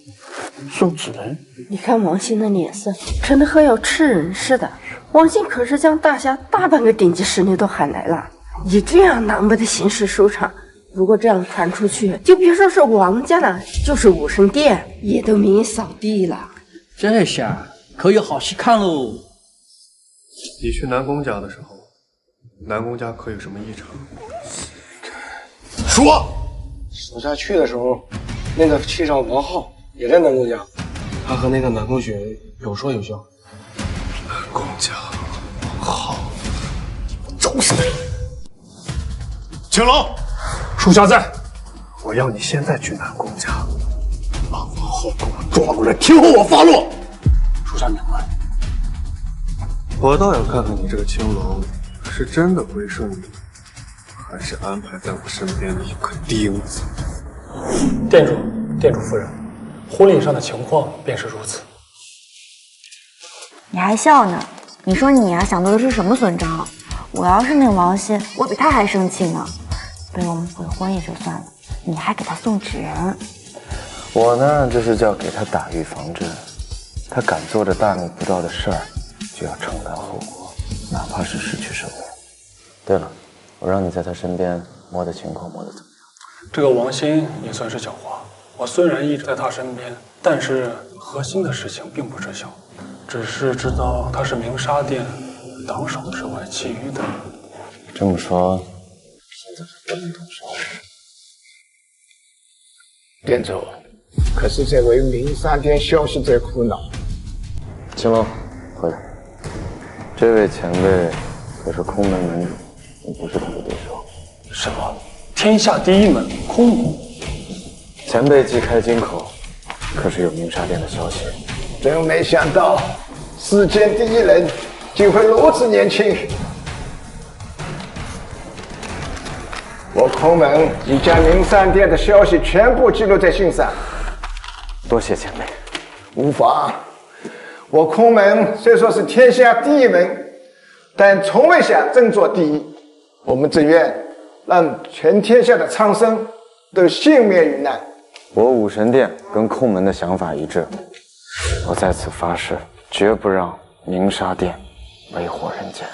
送纸人。你看王兴的脸色，沉得和要吃人似的。王兴可是将大夏大半个顶级实力都喊来了，以这样狼狈的形式收场，如果这样传出去，就别说是王家了，就是武神殿也都名扫地了。这下可有好戏看喽！你去南宫家的时候，南宫家可有什么异常？说，属下去的时候，那个气少王浩也在南宫家，他和那个南宫雪有说有笑。南宫家王浩，找死！青龙，属下在。我要你现在去南宫家，把王浩给我抓过来，听候我发落。属下明白。我倒要看看你这个青龙是真的归顺你，还是安排在我身边的一颗钉子。店主夫人，婚礼上的情况便是如此。你还笑呢？你说你呀，想的是什么损招？我要是那个王熙，我比他还生气呢。被我们悔婚也就算了，你还给他送纸人。我呢，这是叫给他打预防针，他敢做这大逆不道的事儿，就要承担后果，哪怕是失去生命。对了，我让你在他身边摸的情况摸得怎么样？这个王兴也算是狡猾，我虽然一直在他身边，但是核心的事情并不知晓，只是知道他是鸣沙殿挡手之外，其余的……这么说，现在是不能动手。店主，可是这位鸣沙殿消息在苦恼。青龙，回来。这位前辈可是空门门主，你不是他的对手。什么？天下第一门空门？前辈既开金口，可是有鸣沙殿的消息。真没想到，世间第一人竟会如此年轻。我空门已将鸣沙殿的消息全部记录在信上。多谢前辈。无妨。我空门虽说是天下第一门，但从未想争做第一。我们只愿让全天下的苍生都幸免于难。我武神殿跟空门的想法一致，我在此发誓，绝不让鸣沙殿为祸人间。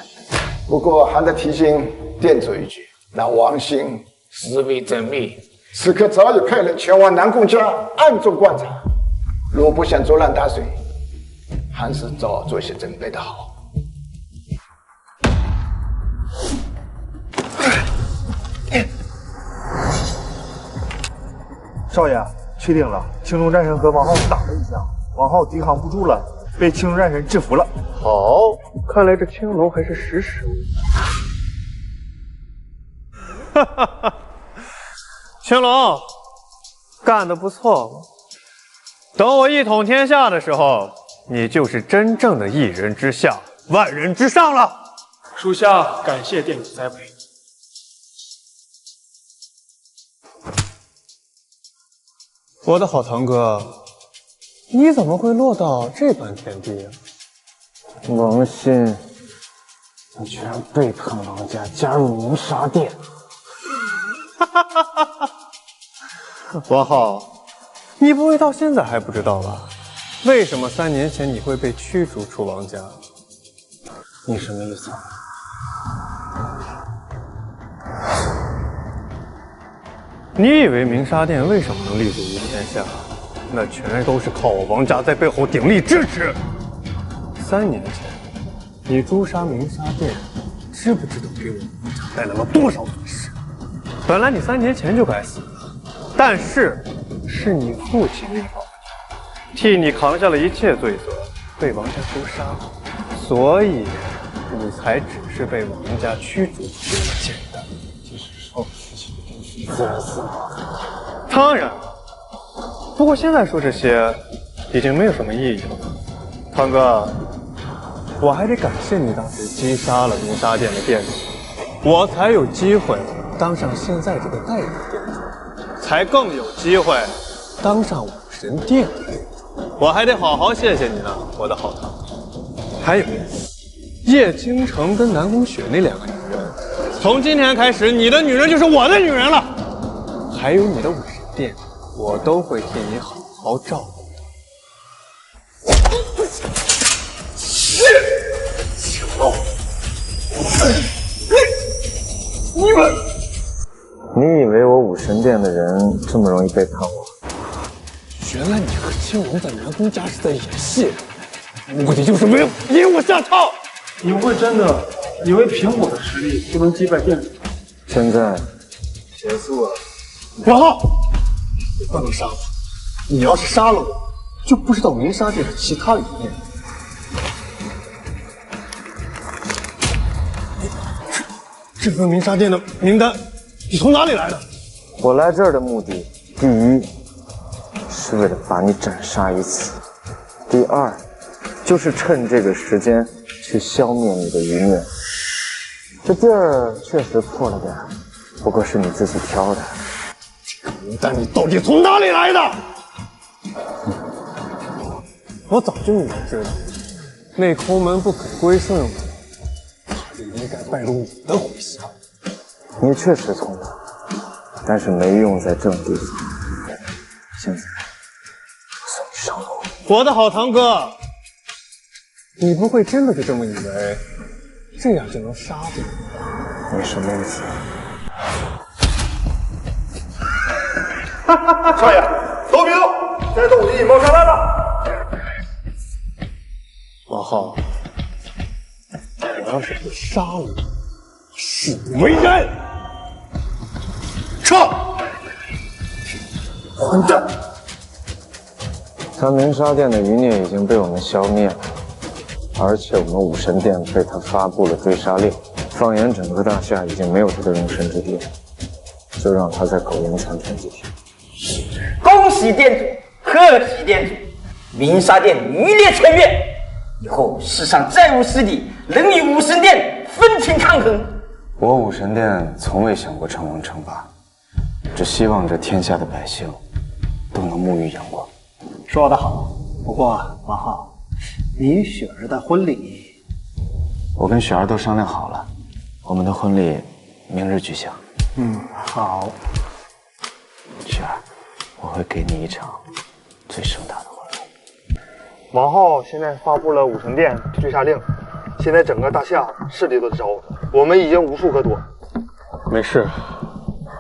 不过还得提醒店主一句，让王兴思维缜密，此刻早已派人前往南宫家暗中观察。若不想竹篮打水，还是早做些准备的好。少爷，确定了，青龙战神和王浩打了一架，王浩抵抗不住了，被青龙战神制服了。好，看来这青龙还是识时务。哈哈哈，青龙干得不错。等我一统天下的时候，你就是真正的一人之下，万人之上了。属下感谢店主栽培。我的好堂哥，你怎么会落到这般田地啊？王欣，你居然背叛王家，加入鸣沙殿！王浩，你不会到现在还不知道吧？为什么3年前你会被驱逐出王家？你什么意思？你以为鸣沙殿为什么能立足于天下？那全都是靠我王家在背后鼎力支持。3年前，你诛杀鸣沙殿，知不知道给我王家带来了多少损失？本来你3年前就该死的，但是你父亲立保，替你扛下了一切罪责，被王家诛杀，所以你才只是被王家驱逐这么简单。即使受死刑，自然死亡。当然，不过现在说这些已经没有什么意义了。汤哥，我还得感谢你当时击杀了鸣沙店的店主，我才有机会当上现在这个代理店主，才更有机会当上武神殿的店主。我还得好好谢谢你呢，我的好汤。还有，叶倾城跟南宫雪那2个女人，从今天开始，你的女人就是我的女人了。还有你的武神殿，我都会替你好好照顾的。你以为我武神殿的人这么容易背叛我？原来你和青龙在南宫家是在演戏，目的就是为了引我下套。你不会真的以为凭我的实力就能击败店主？现在结束了。王浩，你不能杀我！你要是杀了我，就不知道鸣沙店的其他理念。这份鸣沙店的名单，你从哪里来的？我来这儿的目的，第一是为了把你斩杀一次，第二就是趁这个时间去消灭你的余孽。这地儿确实破了点，不过是你自己挑的。这个名单你到底从哪里来的？我早就应该知道，那空门不肯归顺我，他就应该败入你的麾下。你确实聪明，但是没用在正地方。现在送你上路。我的好堂哥，你不会真的就这么以为这样就能杀掉我？你什么意思？少爷，投票，在斗地谋杀来了。王浩，我要是不杀了你，誓不为人。撤！混蛋！他鸣沙殿的余孽已经被我们消灭了，而且我们武神殿被他发布了追杀令，放眼整个大夏已经没有这个容身之地了，就让他在苟延残喘几天。恭喜店主，贺喜店主，鸣沙殿名列前茅，以后世上再无师弟能与武神殿分庭抗衡。我武神殿从未想过称王称霸，只希望这天下的百姓都能沐浴阳光。说得好，不过王浩，你与雪儿的婚礼，我跟雪儿都商量好了，我们的婚礼明日举行。好。雪儿，我会给你一场最盛大的婚礼。王浩现在发布了武神殿追杀令，现在整个大夏势力都在找我们，我们已经无处可躲。没事，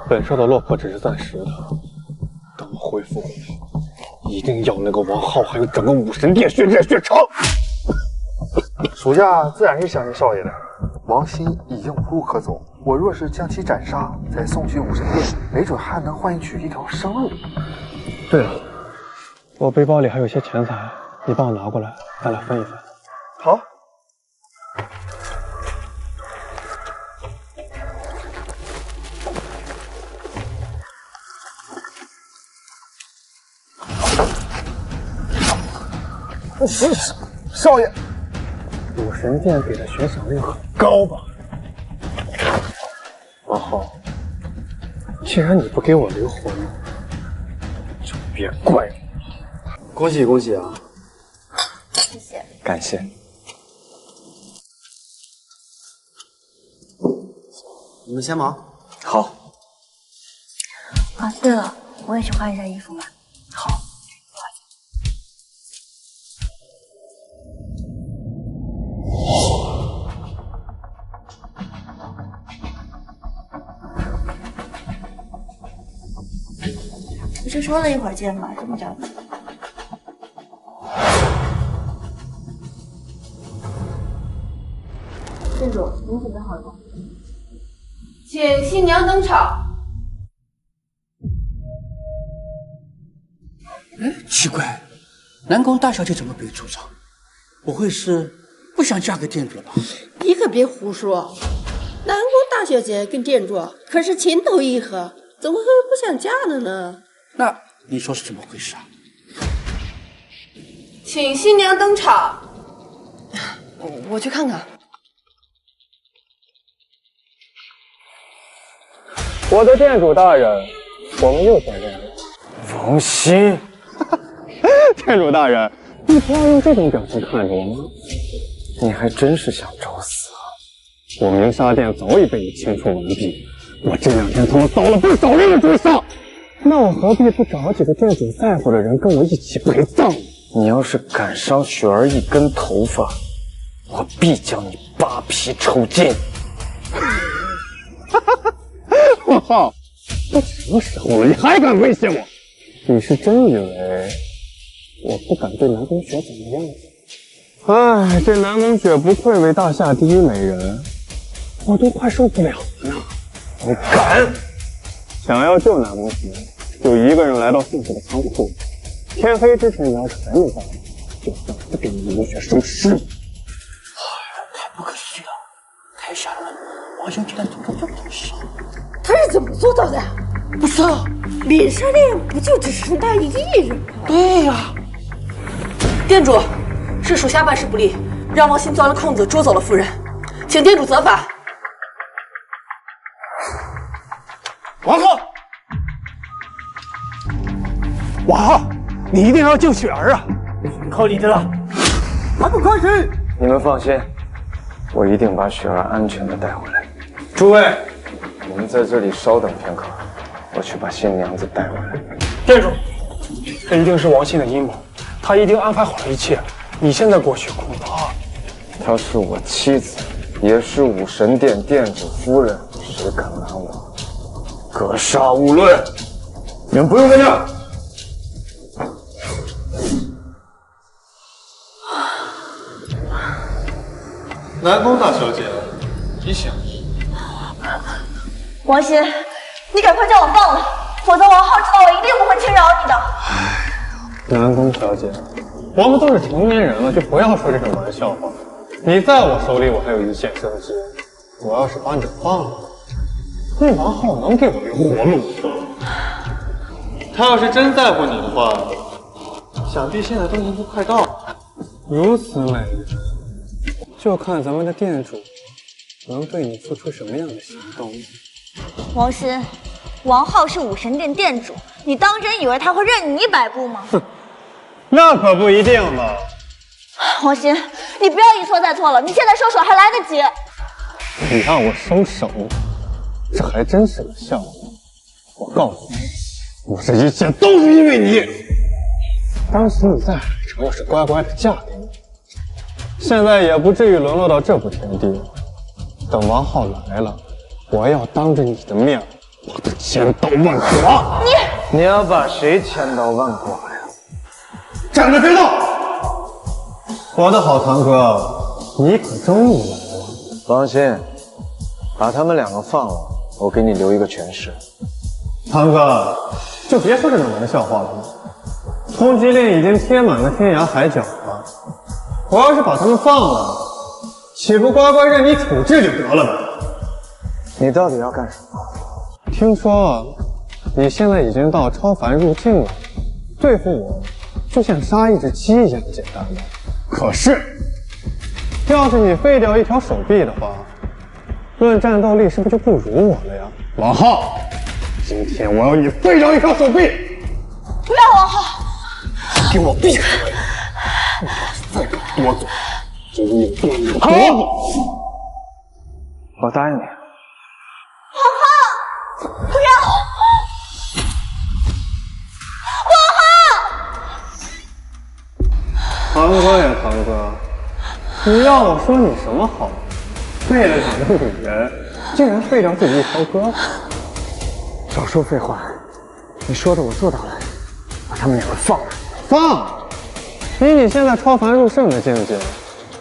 本少的落魄只是暂时的，等我恢复过来，一定要那个王浩还有整个武神殿血债血偿。属下自然是相信少爷的。王鑫已经无路可走，我若是将其斩杀，再送去武神殿，没准还能换取一条生路。对了，我背包里还有些钱财，你帮我拿过来，咱俩分一分。好。少爷，武神殿给的悬赏令很高吧？王浩，既然你不给我留魂，就别怪我。恭喜恭喜啊！谢谢。感谢。你们先忙。好。啊，对了，我也去换一下衣服吧。好。不是说了一会儿见吗？这么着急？店主，您准备好了吗？请新娘登场。哎，奇怪，南宫大小姐怎么被主张？不会是不想嫁给店主了吧？你可别胡说，南宫大小姐跟店主可是情投意合，怎么会不想嫁了呢？那你说是怎么回事啊？请新娘登场。我去看看。我的店主大人，我们又见面了。王鑫，店主大人，你不要用这种表情看着我吗？你还真是想找死啊！我鸣沙店早已被你清除完毕，我这2天他妈遭了不少人的追杀，那我何必不找几个店主在乎的人跟我一起陪葬？你要是敢伤雪儿一根头发，我必将你扒皮抽筋！我靠！都什么时候了，你还敢威胁我？你是真以为我不敢对南宫雪怎么样？哎，这南宫雪不愧为大夏第一美人，我都快受不了了呢。你敢？想要救南宫雪，就一个人来到姓氏的仓库，天黑之前你要是还没到，就算不给南宫雪收尸。太不可思议了，太吓人了！王兄竟然做出这种事，他是怎么做到的？不知道。鸣沙店不就只剩他一人吗？对呀。店主，是属下办事不力，让王鑫钻了空子捉走了夫人，请店主责罚。王浩，王浩，你一定要救雪儿啊！靠你的了，还不快去！你们放心，我一定把雪儿安全的带回来。诸位，你们在这里稍等片刻，我去把新娘子带回来。店主，这一定是王鑫的阴谋，他一定安排好了一切。你现在过去，恐怕……她是我妻子，也是武神殿店主夫人，谁敢拦我，格杀勿论！你们不用在这儿。南宫大小姐，你想？王鑫，你赶快将我放了，否则王浩知道我一定不会轻饶你的。南宫小姐，我们都是成年人了，就不要说这种玩笑话。你在我手里，我还有一线生机。我要是把你放了，那王浩能给我留活路？他要是真在乎你的话，想必现在都年纪快到了。如此美人，就看咱们的店主能对你付出什么样的行动。王鑫，王浩是武神殿店主，你当真以为他会任你摆布吗？哼，那可不一定吧。王鑫，你不要一错再错了，你现在收手还来得及。你让我收手，这还真是个笑话。我告诉你，我这一切都是因为你。当时你在海城，要是乖乖的嫁给我，现在也不至于沦落到这步田地。等王浩来了，我要当着你的面把他千刀万剐。你要把谁千刀万剐呀？站着别动！我的好堂哥，你可终于来了。放心，把他们2个放了，我给你留一个全尸。堂哥，就别说这种玩笑话了。通缉令已经贴满了天涯海角了，我要是把他们放了，岂不乖乖任你处置就得了呗？你到底要干什么？听说你现在已经到超凡入境了，对付我就像杀一只鸡一样简单了。可是，要是你废掉一条手臂的话，论战斗力是不是就不如我了呀？王浩，今天我要你废掉一条手臂！不要王浩！给我闭嘴！你要是再敢多嘴，就你断你脖子！我答应你。王浩，不要！堂哥呀，堂哥，你要我说你什么好？为了2个女人，竟然废掉自己一条胳膊！少说废话，你说的我做到了，把他们2个放了。放！以你现在超凡入圣的境界，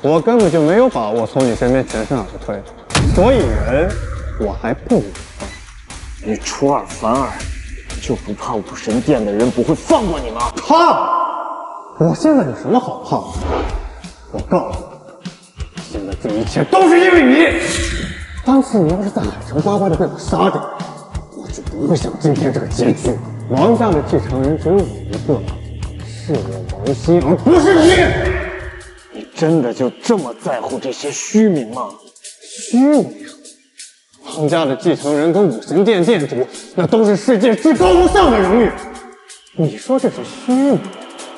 我根本就没有把握从你身边全身而退，所以人我还不能放。你出尔反尔，就不怕武神殿的人不会放过你吗？怕？我现在有什么好怕的？我告诉你，现在这一切都是因为你。当初你要是在海城乖乖的被我杀掉，我就不会像今天这个结局。王家的继承人只有我一个，是我王心，而不是你。你真的就这么在乎这些虚名吗？虚名？王家的继承人跟武神殿殿主，那都是世界至高无上的荣誉。你说这是虚名？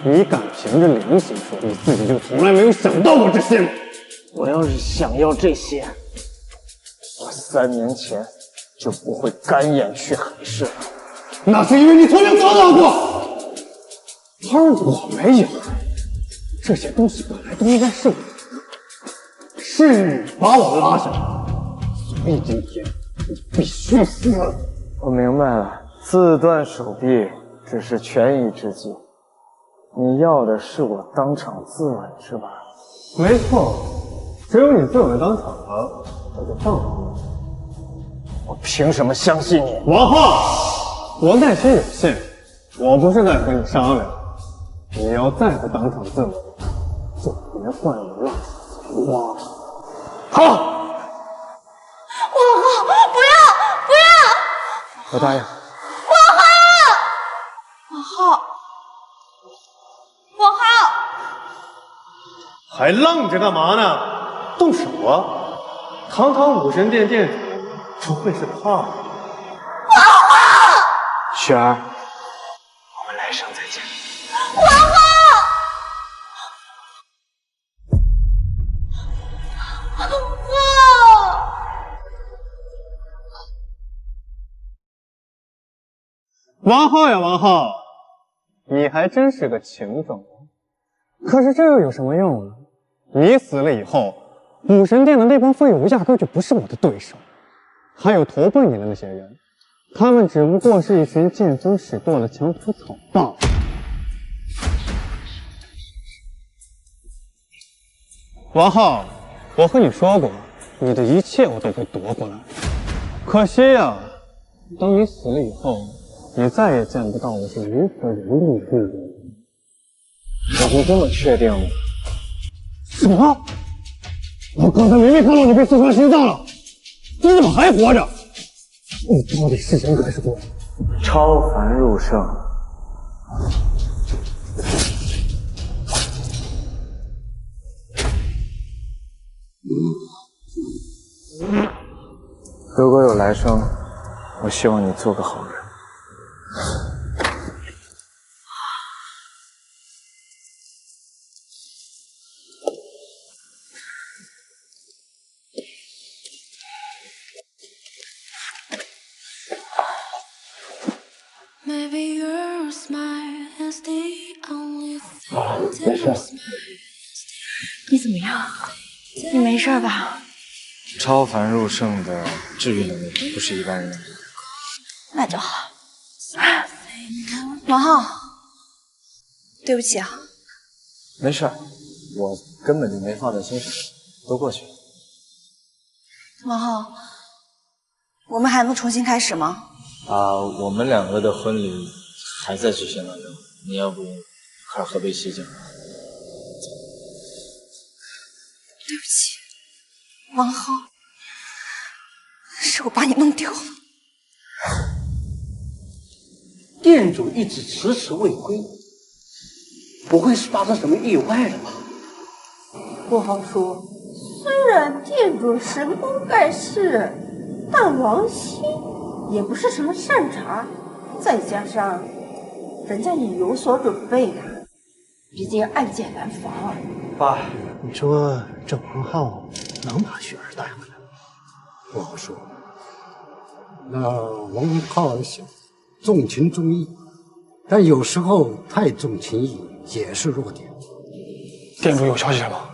你敢凭着良心说你自己就从来没有想到过这些吗？我要是想要这些，我3年前就不会甘愿去海市了。那是因为你从没得到过，而我没有。这些东西本来都应该是我的，是你把我拉下来，所以今天你必须死。我明白了，自断手臂只是权宜之计，你要的是我当场自刎是吧？没错，只有你自刎当场了，我就放了你。我凭什么相信你？王浩，我耐心有限，我不是在和你商量。你要再不当场自刎，就别怪我乱我。好，王浩，不要！我答应。王浩，还愣着干嘛呢？动手啊！堂堂武神殿殿主，不会是怕？雪儿，我们来生再见。王浩呀，王浩，你还真是个情种。可是这又有什么用呢？你死了以后，武神殿的那帮废物压根就不是我的对手。还有投奔你的那些人，他们只不过是一群见风使舵的墙头草罢了。王浩，我和你说过，你的一切我都会夺过来。可惜呀，当你死了以后，你再也见不到我是如何人力huy人。你就这么确定吗？什么？我刚才明明看到你被刺穿心脏了，你怎么还活着？你到底是人还是鬼？超凡入圣。如果有来生，我希望你做个好人。没事。你怎么样？你没事吧？超凡入圣的治愈能力不是一般人。那就好。王浩，对不起啊。没事，我根本就没放在心上，都过去了。王浩，我们还能重新开始吗？我们2个的婚礼还在举行当中，你要不一块喝杯喜酒？对不起，王浩，是我把你弄丢了。店主一直迟迟未归，不会是发生什么意外了吧？不好说。虽然店主神功盖世，但王熙也不是什么善茬，再加上人家也有所准备呀，毕竟暗箭难防。爸，你说这王浩能把雪儿带回来吗？不好说。那王浩小重情重义，但有时候太重情义也是弱点。店主有消息了吗？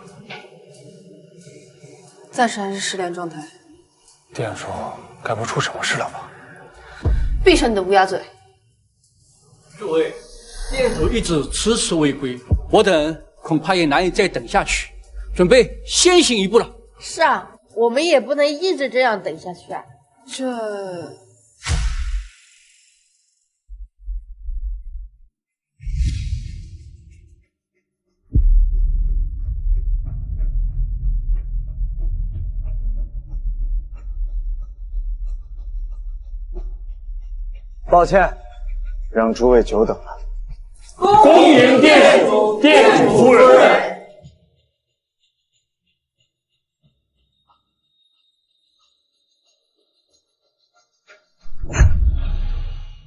暂时还是失联状态。店主该不出什么事了吧？闭上你的乌鸦嘴！诸位，店主一直迟迟未归，我等恐怕也难以再等下去，准备先行一步了。是啊，我们也不能一直这样等下去啊。这抱歉，让诸位久等了。恭迎店主、店主夫人。